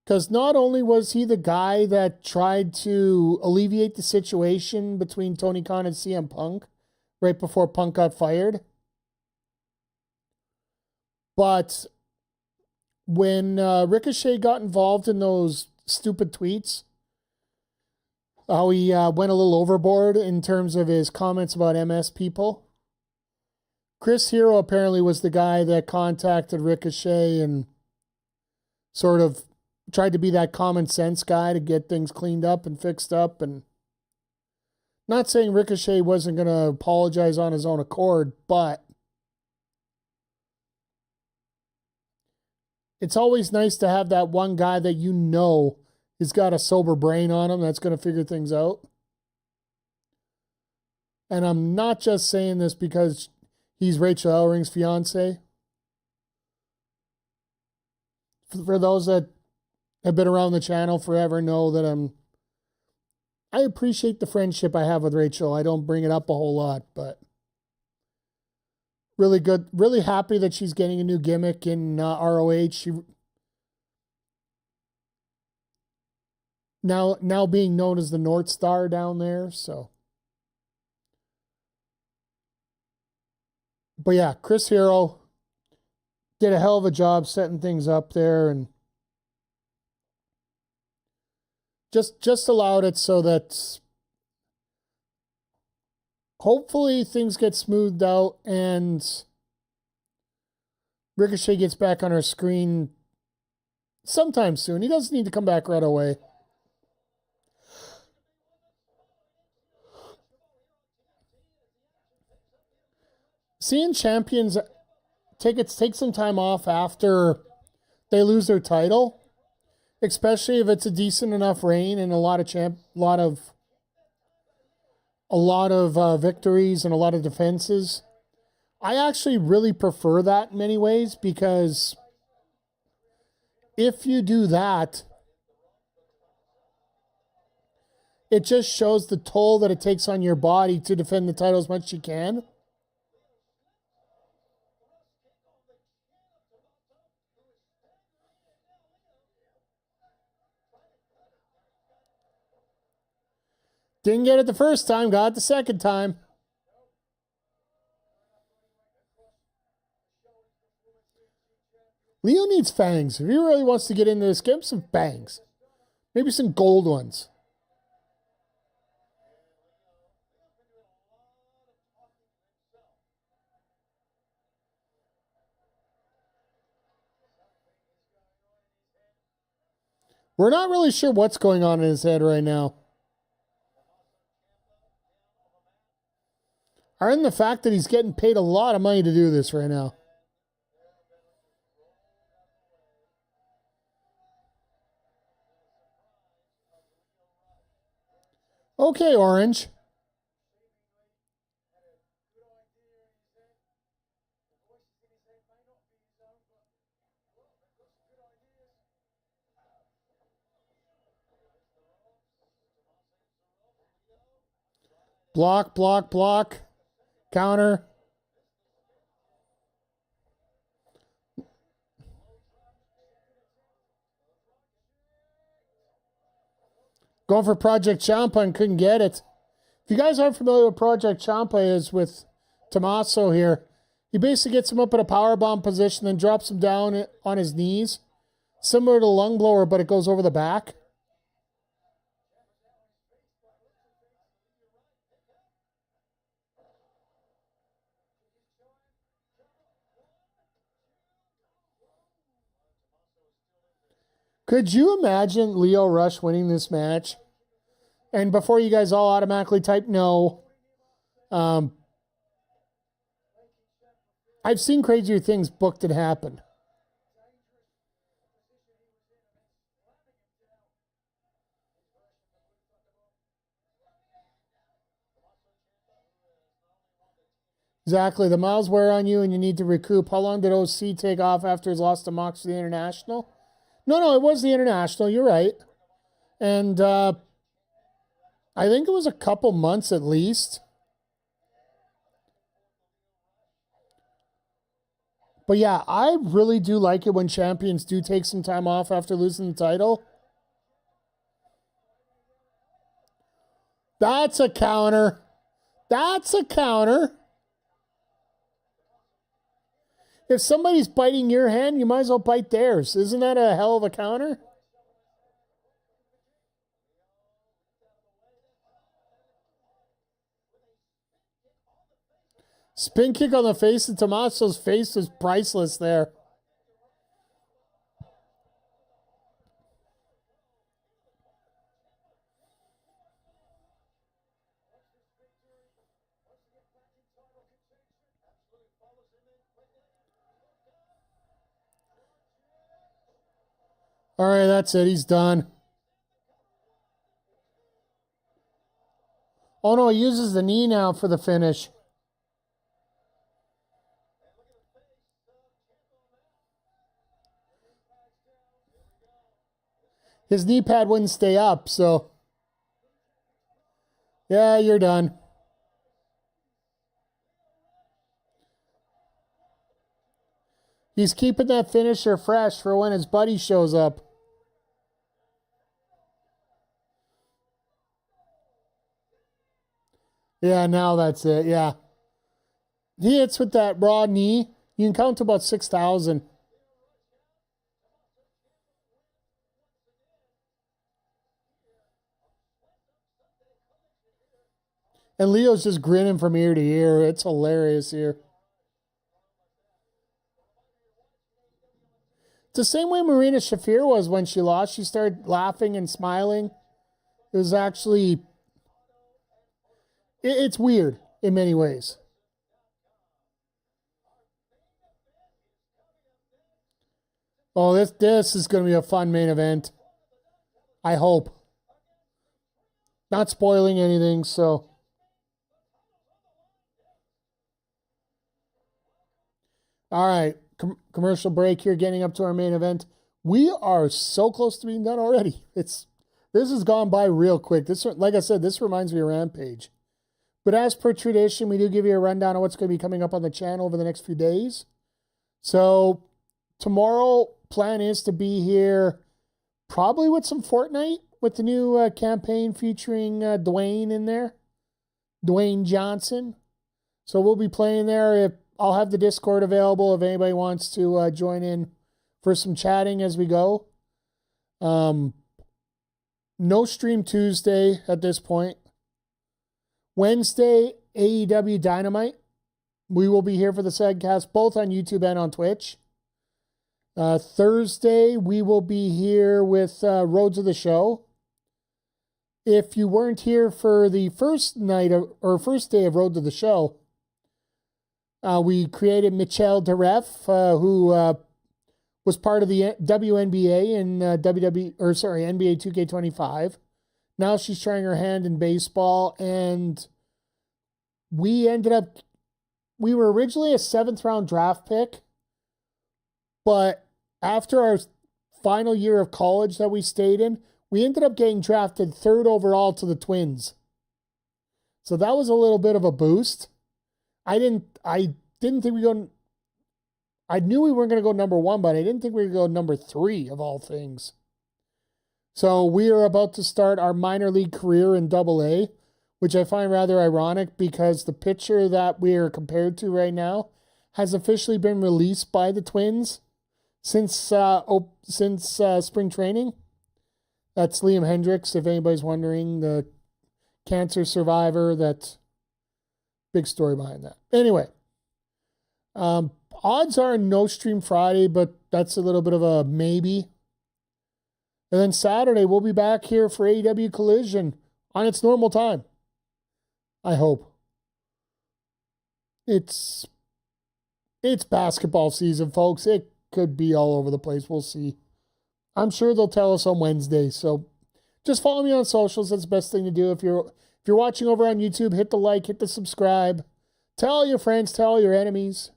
Because not only was he the guy that tried to alleviate the situation between Tony Khan and CM Punk right before Punk got fired, but when Ricochet got involved in those stupid tweets, how he went a little overboard in terms of his comments about MS people, Chris Hero apparently was the guy that contacted Ricochet and sort of tried to be that common sense guy to get things cleaned up and fixed up. And not saying Ricochet wasn't going to apologize on his own accord, but it's always nice to have that one guy that you know has got a sober brain on him that's going to figure things out. And I'm not just saying this because he's Rachel Ellering's fiance. For those that have been around the channel forever know that I appreciate the friendship I have with Rachel. I don't bring it up a whole lot, but Really good. Really happy that she's getting a new gimmick in ROH. She now being known as the North Star down there. So, but yeah, Chris Hero did a hell of a job setting things up there, and just allowed it so that hopefully things get smoothed out and Ricochet gets back on our screen sometime soon. He doesn't need to come back right away. Seeing champions take some time off after they lose their title, especially if it's a decent enough reign and a lot of victories and a lot of defenses. I actually really prefer that in many ways, because if you do that, it just shows the toll that it takes on your body to defend the title as much as you can. Didn't get it the first time, got it the second time. Leo needs fangs. If he really wants to get into this, give him some fangs. Maybe some gold ones. We're not really sure what's going on in his head right now. Other than the fact that he's getting paid a lot of money to do this right now. Okay, Orange. Block, block, block. Counter. Going for Project Ciampa and couldn't get it. If you guys aren't familiar with Project Ciampa is with Tommaso here, he basically gets him up in a powerbomb position, then drops him down on his knees. Similar to a lung blower, but it goes over the back. Could you imagine Lio Rush winning this match? And before you guys all automatically type no, I've seen crazier things booked and happen. Exactly. The miles wear on you and you need to recoup. How long did OC take off after his loss to Mox for the International? No, it was the International. You're right. And I think it was a couple months at least. But yeah, I really do like it when champions do take some time off after losing the title. That's a counter. That's a counter. If somebody's biting your hand, you might as well bite theirs. Isn't that a hell of a counter? Spin kick on the face of Tommaso's face was priceless there. All right, that's it. He's done. Oh, no, he uses the knee now for the finish. His knee pad wouldn't stay up, so... Yeah, you're done. He's keeping that finisher fresh for when his buddy shows up. Yeah, now that's it. Yeah. He hits with that raw knee. You can count to about 6,000. And Leo's just grinning from ear to ear. It's hilarious here. It's the same way Marina Shafir was when she lost. She started laughing and smiling. It was actually... It's weird in many ways. Oh, this is going to be a fun main event. I hope. Not spoiling anything, so... All right, commercial break here, getting up to our main event. We are so close to being done already. This has gone by real quick. This, like I said, this reminds me of Rampage. But as per tradition, we do give you a rundown of what's going to be coming up on the channel over the next few days. So tomorrow, plan is to be here probably with some Fortnite with the new campaign featuring Dwayne in there. Dwayne Johnson. So we'll be playing there. I'll have the Discord available if anybody wants to join in for some chatting as we go. No stream Tuesday at this point. Wednesday, AEW Dynamite. We will be here for the Sidecast, both on YouTube and on Twitch. Thursday, we will be here with Roads of the Show. If you weren't here for the first day of Road to the Show, we created Michelle Deref, who was part of the WNBA in NBA 2K25. Now she's trying her hand in baseball, and we were originally a 7th round draft pick, but after our final year of college that we stayed in, we ended up getting drafted 3rd overall to the Twins. So that was a little bit of a boost. I didn't think I knew we weren't going to go number 1, but I didn't think we were going to go number 3 of all things. So we are about to start our minor league career in AA, which I find rather ironic because the pitcher that we are compared to right now has officially been released by the Twins since spring training. That's Liam Hendricks, if anybody's wondering, the cancer survivor. That big story behind that. Anyway, odds are no stream Friday, but that's a little bit of a maybe. And then Saturday, we'll be back here for AEW Collision on its normal time. I hope. It's basketball season, folks. It could be all over the place. We'll see. I'm sure they'll tell us on Wednesday. So just follow me on socials. That's the best thing to do. If you're watching over on YouTube, hit the like, hit the subscribe. Tell all your friends, tell all your enemies.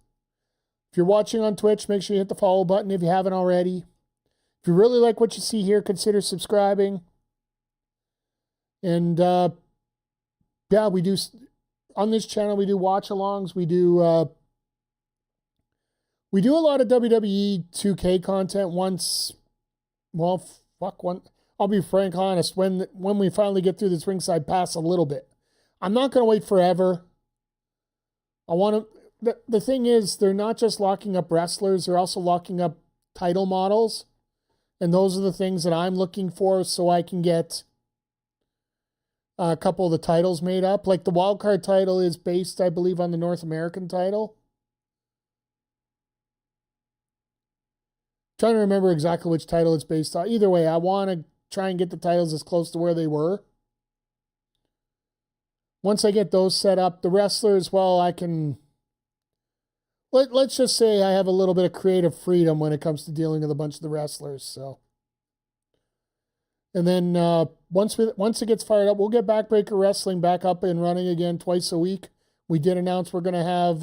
If you're watching on Twitch, make sure you hit the follow button if you haven't already. If you really like what you see here, consider subscribing. And we do on this channel. We do watch-alongs. We do a lot of WWE 2K content. I'll be frank, honest. When we finally get through this ringside pass a little bit, I'm not going to wait forever. I want to. The thing is, they're not just locking up wrestlers; they're also locking up title models. And those are the things that I'm looking for so I can get a couple of the titles made up. Like the wildcard title is based, I believe, on the North American title. Trying to remember exactly which title it's based on. Either way, I want to try and get the titles as close to where they were. Once I get those set up, the wrestlers, well, I can... Let's just say I have a little bit of creative freedom when it comes to dealing with a bunch of the wrestlers. So, and then once it gets fired up, we'll get Backbreaker Wrestling back up and running again twice a week. We did announce we're going to have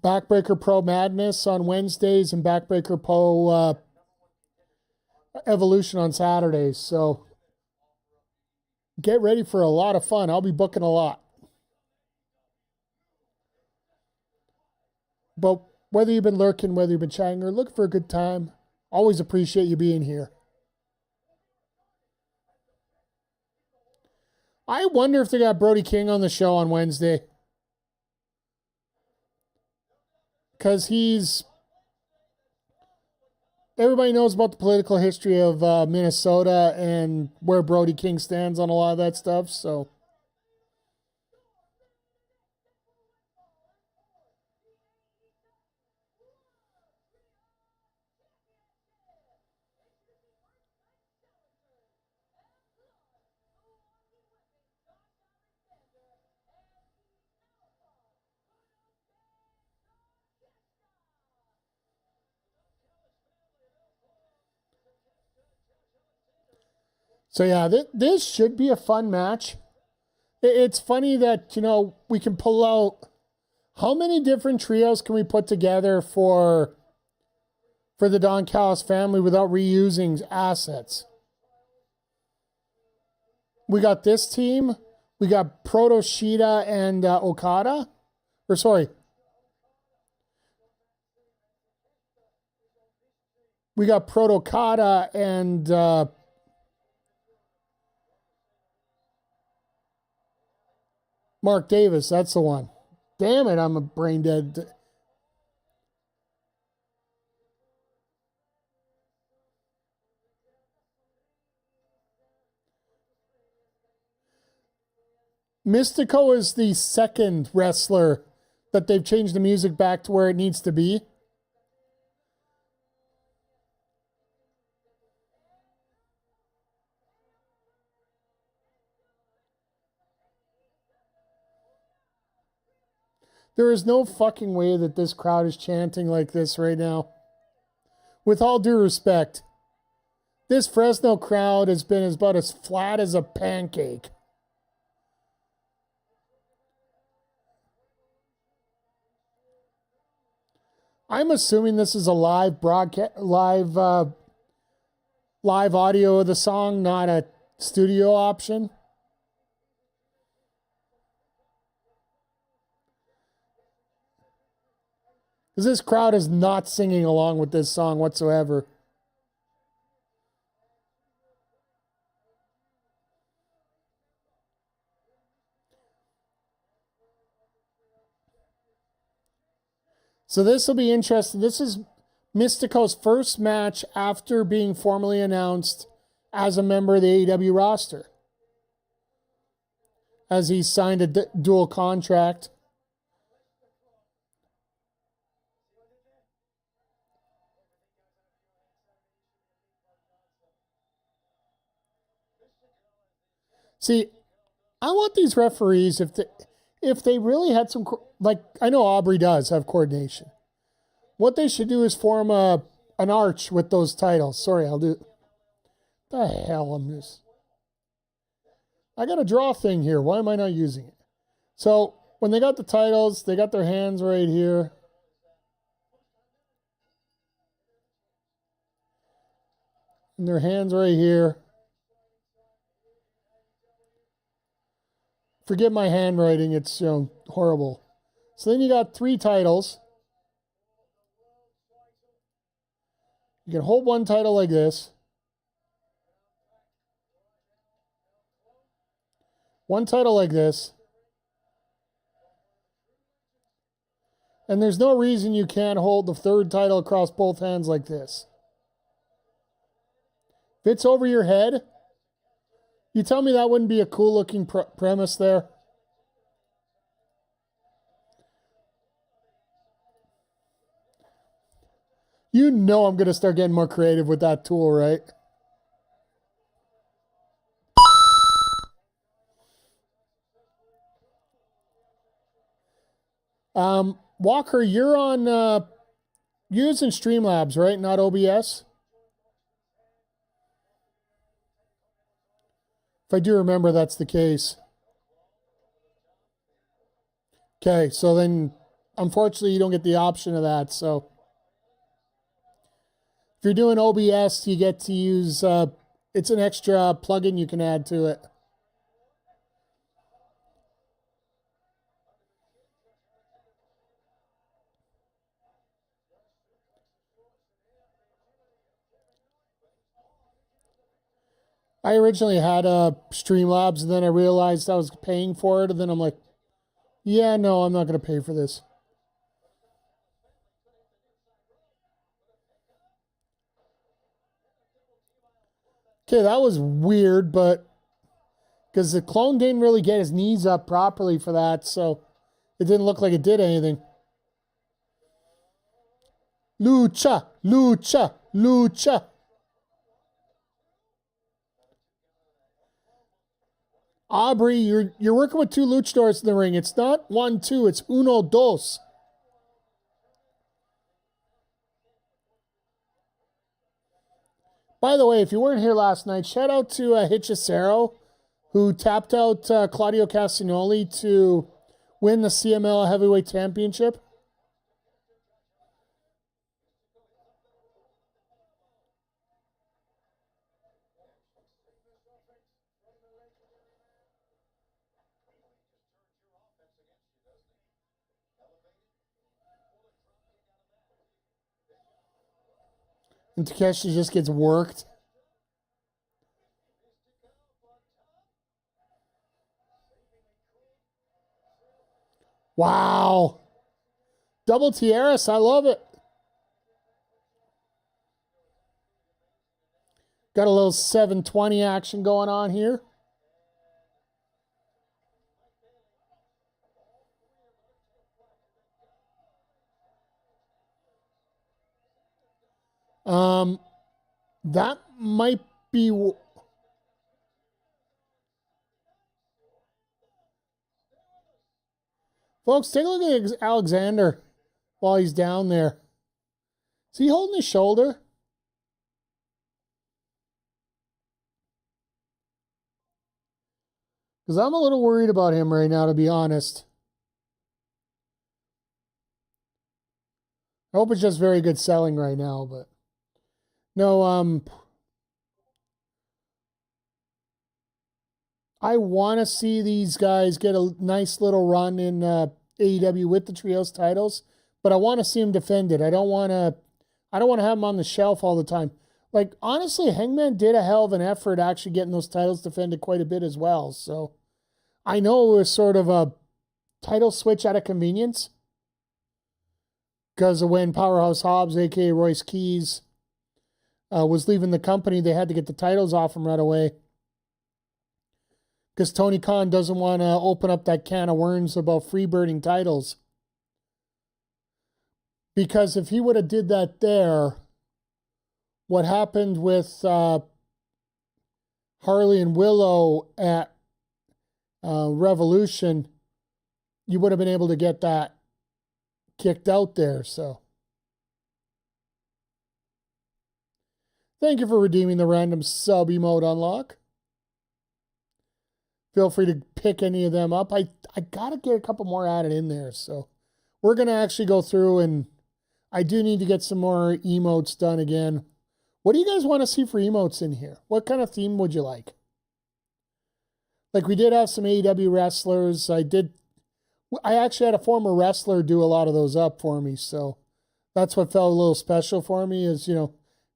Backbreaker Pro Madness on Wednesdays and Backbreaker Pro Evolution on Saturdays. So get ready for a lot of fun. I'll be booking a lot. But whether you've been lurking, whether you've been chatting, or looking for a good time, always appreciate you being here. I wonder if they got Brody King on the show on Wednesday. Because everybody knows about the political history of Minnesota and where Brody King stands on a lot of that stuff, so. So yeah, this should be a fun match. It's funny that, we can pull out, how many different trios can we put together for the Don Callis family without reusing assets? We got this team. We got Proto Shida and Okada. Or sorry. We got Proto Okada and Mark Davis. That's the one. Damn it, I'm a brain dead. Mystico is the second wrestler that they've changed the music back to where it needs to be. There is no fucking way that this crowd is chanting like this right now. With all due respect, this Fresno crowd has been about as flat as a pancake. I'm assuming this is a live broadcast, live audio of the song, not a studio option. Because this crowd is not singing along with this song whatsoever. So this will be interesting. This is Mystico's first match after being formally announced as a member of the AEW roster, as he signed a dual contract. See, I want these referees, if they really had some, like, I know Aubrey does have coordination. What they should do is form an arch with those titles. Sorry, I'll do. The hell I'm this. I got a draw thing here. Why am I not using it? So when they got the titles, they got their hands right here. And their hands right here. Forget my handwriting, it's horrible. So then you got 3 titles. You can hold one title like this. One title like this. And there's no reason you can't hold the 3rd title across both hands like this. If it's over your head, you tell me that wouldn't be a cool looking premise there? You know I'm going to start getting more creative with that tool, right? Walker, you're on, you're using Streamlabs, right? Not OBS? If I do remember, that's the case. Okay, so then, unfortunately, you don't get the option of that, so. If you're doing OBS, you get to use, it's an extra plugin you can add to it. I originally had Streamlabs, and then I realized I was paying for it, and then I'm like, yeah, no, I'm not going to pay for this. Okay, that was weird, but because the clone didn't really get his knees up properly for that, so it didn't look like it did anything. Lucha, lucha, lucha. Aubrey, you're working with two luchadors in the ring. It's not 1, 2, it's uno, dos. By the way, if you weren't here last night, shout out to Hitchicero, who tapped out Claudio Castagnoli to win the CML Heavyweight Championship. And Takeshi just gets worked. Wow. Double Tierras, I love it. Got a little 720 action going on here. That might be... Folks, take a look at Alexander while he's down there. Is he holding his shoulder? Because I'm a little worried about him right now, to be honest. I hope it's just very good selling right now, but... No, I want to see these guys get a nice little run in AEW with the trios titles, but I want to see them defend it. I don't want to have them on the shelf all the time. Like, honestly, Hangman did a hell of an effort actually getting those titles defended quite a bit as well. So I know it was sort of a title switch out of convenience because of when Powerhouse Hobbs, a.k.a. Royce Keys, was leaving the company. They had to get the titles off him right away. Because Tony Khan doesn't want to open up that can of worms about freebirding titles. Because if he would have did that there, what happened with Harley and Willow at Revolution, you would have been able to get that kicked out there. So, thank you for redeeming the random sub emote unlock. Feel free to pick any of them up. I got to get a couple more added in there. So we're going to actually go through, and I do need to get some more emotes done again. What do you guys want to see for emotes in here? What kind of theme would you like? Like, we did have some AEW wrestlers. I actually had a former wrestler do a lot of those up for me. So that's what felt a little special for me is, if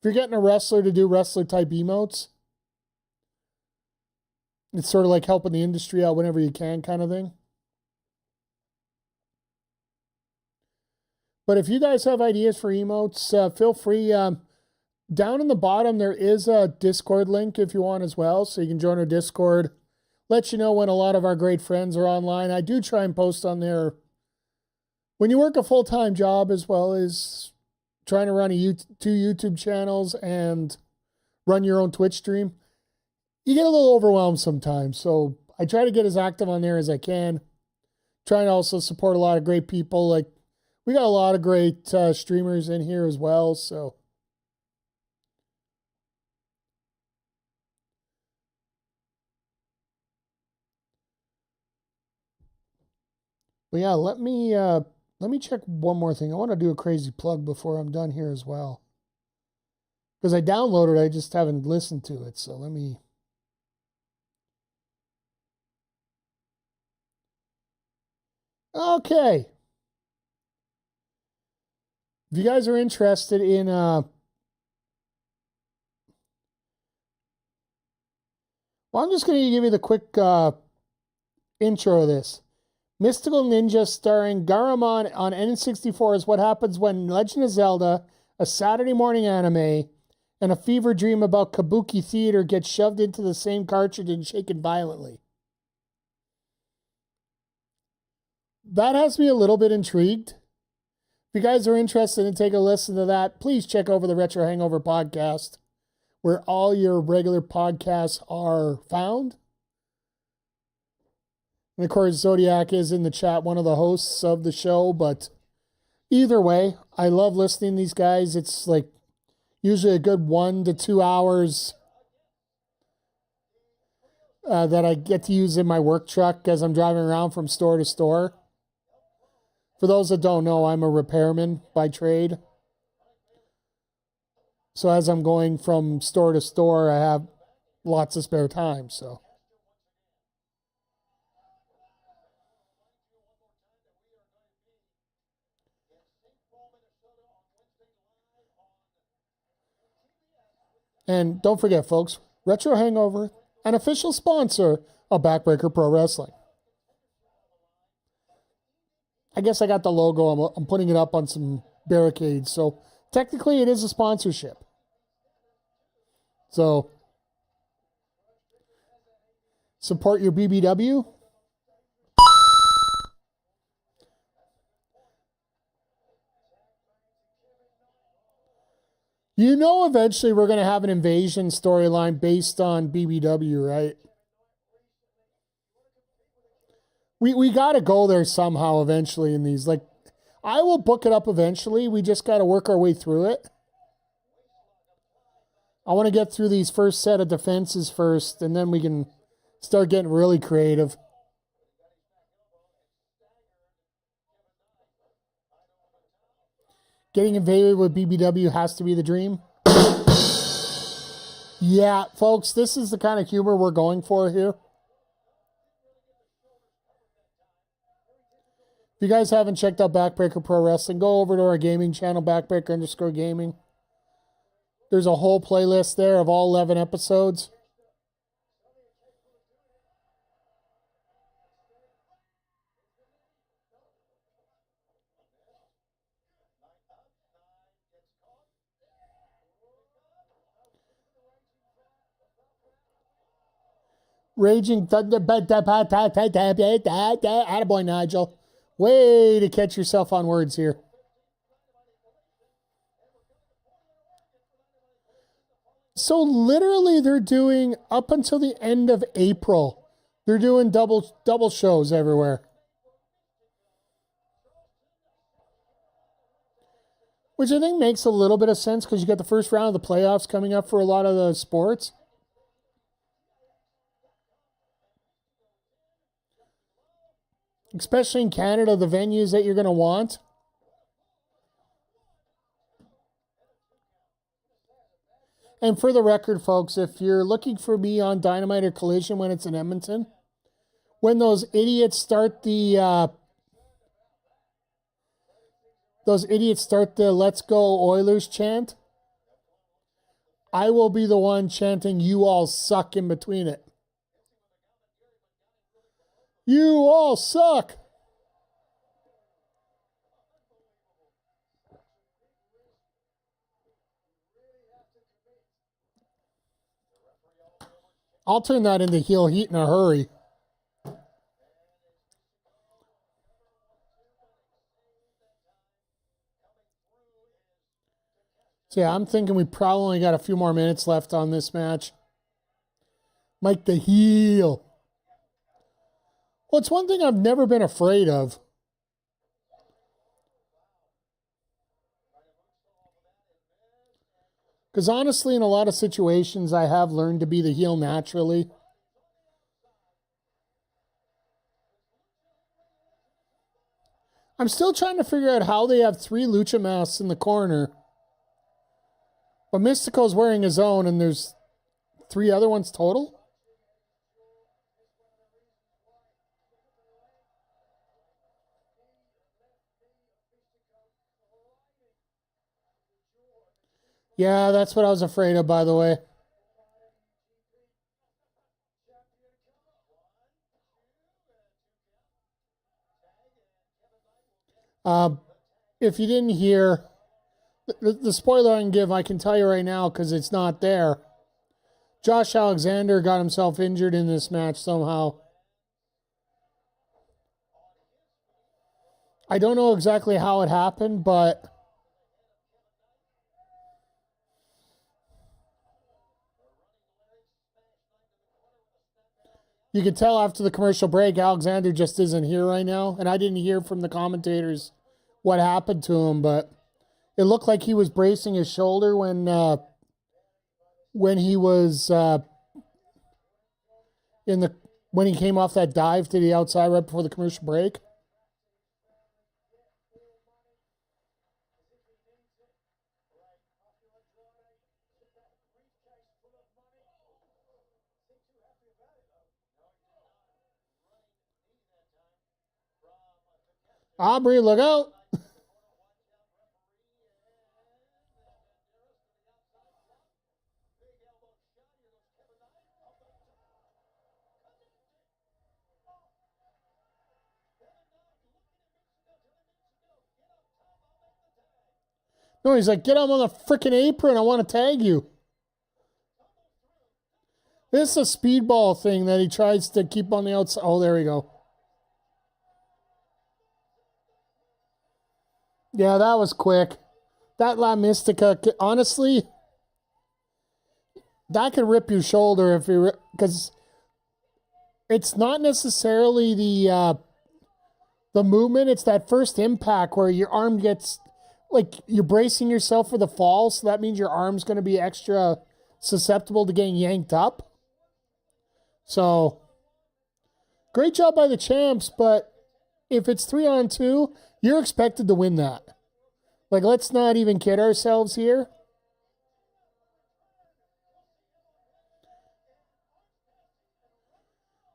you're getting a wrestler to do wrestler type emotes, it's sort of like helping the industry out whenever you can kind of thing. But if you guys have ideas for emotes, feel free. Down in the bottom, there is a Discord link if you want as well. So you can join our Discord. Let you know when a lot of our great friends are online. I do try and post on there. When you work a full-time job as well as trying to run two YouTube channels and run your own Twitch stream, you get a little overwhelmed sometimes. So I try to get as active on there as I can. Trying to also support a lot of great people. Like, we got a lot of great streamers in here as well. So but yeah, let me check one more thing. I want to do a crazy plug before I'm done here as well. Because I downloaded it, I just haven't listened to it. So let me... Okay. If you guys are interested in Well, I'm just going to give you the quick intro of this. Mystical Ninja starring Garamon on N64 is what happens when Legend of Zelda, a Saturday morning anime, and a fever dream about kabuki theater get shoved into the same cartridge and shaken violently. That has me a little bit intrigued. If you guys are interested in taking a listen to that, please check over the Retro Hangover podcast, where all your regular podcasts are found. And of course, Zodiac is in the chat, one of the hosts of the show, but either way, I love listening to these guys. It's like usually a good 1 to 2 hours that I get to use in my work truck as I'm driving around from store to store. For those that don't know, I'm a repairman by trade. So as I'm going from store to store, I have lots of spare time, so. And don't forget, folks, Retro Hangover, an official sponsor of Backbreaker Pro Wrestling. I guess I got the logo. I'm putting it up on some barricades. So technically it is a sponsorship. So support your BBW. You know, eventually we're going to have an invasion storyline based on BBW, right? We got to go there somehow eventually in these. Like, I will book it up eventually. We just got to work our way through it. I want to get through these first set of defenses first, and then we can start getting really creative. Getting invaded with BBW has to be the dream. Yeah, folks, this is the kind of humor we're going for here. If you guys haven't checked out Backbreaker Pro Wrestling, go over to our gaming channel, Backbreaker_gaming. There's a whole playlist there of all 11 episodes. Raging Thunder, attaboy, Nigel. Way to catch yourself on words here. So literally they're doing, up until the end of April, they're doing double shows everywhere. Which I think makes a little bit of sense because you got the first round of the playoffs coming up for a lot of the sports. Especially in Canada, the venues that you're going to want. And for the record, folks, if you're looking for me on Dynamite or Collision when it's in Edmonton, when those idiots start the Let's Go Oilers chant, I will be the one chanting, "You all suck," in between it. You all suck. I'll turn that into heel heat in a hurry. So yeah, I'm thinking we probably only got a few more minutes left on this match. Mike the heel. Well, it's one thing I've never been afraid of. Because honestly, in a lot of situations, I have learned to be the heel naturally. I'm still trying to figure out how they have 3 lucha masks in the corner. But Mystico's wearing his own, and there's 3 other ones total? Yeah, that's what I was afraid of, by the way. If you didn't hear, the spoiler I can give, I can tell you right now because it's not there. Josh Alexander got himself injured in this match somehow. I don't know exactly how it happened, but you could tell after the commercial break, Alexander just isn't here right now. And I didn't hear from the commentators what happened to him, but it looked like he was bracing his shoulder when he was when he came off that dive to the outside right before the commercial break. Aubrey, look out. No, he's like, get up on the freaking apron. I want to tag you. This is a speedball thing that he tries to keep on the outside. Oh, there we go. Yeah, that was quick. That La Mystica, honestly, that could rip your shoulder if you, because it's not necessarily the movement. It's that first impact where your arm gets, like, you're bracing yourself for the fall, so that means your arm's going to be extra susceptible to getting yanked up. So, great job by the champs, but if it's 3-on-2, you're expected to win that. Like, let's not even kid ourselves here.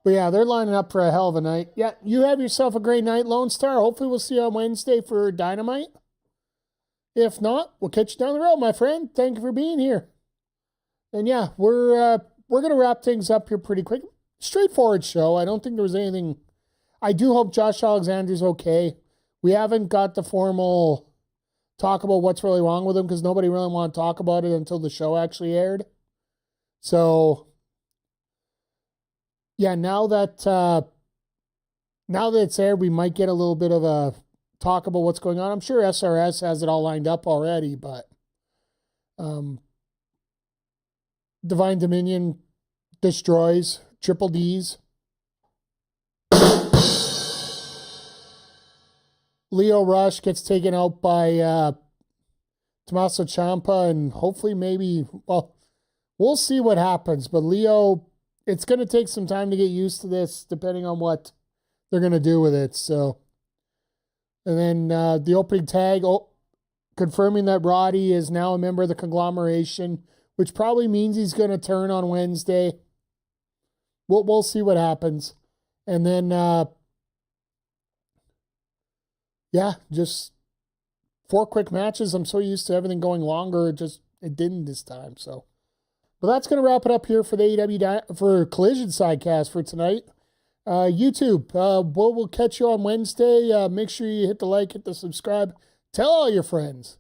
But yeah, they're lining up for a hell of a night. Yeah, you have yourself a great night, Lone Star. Hopefully we'll see you on Wednesday for Dynamite. If not, we'll catch you down the road, my friend. Thank you for being here. And yeah, we're going to wrap things up here pretty quick. Straightforward show. I don't think there was anything. I do hope Josh Alexander's okay. We haven't got the formal talk about what's really wrong with him because nobody really wanted to talk about it until the show actually aired. So, yeah, now that it's aired, we might get a little bit of a talk about what's going on. I'm sure SRS has it all lined up already, but Divine Dominion destroys Triple D's. Leo Rush gets taken out by Tommaso Ciampa, and hopefully we'll see what happens. But Leo, it's going to take some time to get used to this, depending on what they're going to do with it. So, and then the opening tag, confirming that Roddy is now a member of the conglomeration, which probably means he's going to turn on Wednesday. We'll see what happens. And then, yeah, just 4 quick matches. I'm so used to everything going longer. It didn't this time. So, but that's going to wrap it up here for the AEW for Collision Sidecast for tonight. YouTube, we'll catch you on Wednesday. Make sure you hit the like, hit the subscribe. Tell all your friends.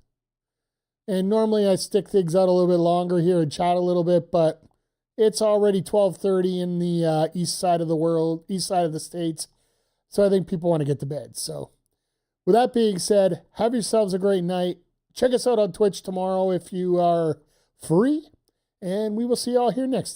And normally I stick things out a little bit longer here and chat a little bit, but it's already 12:30 in the east side of the world, east side of the States. So I think people want to get to bed. So with that being said, have yourselves a great night. Check us out on Twitch tomorrow if you are free. And we will see you all here next time.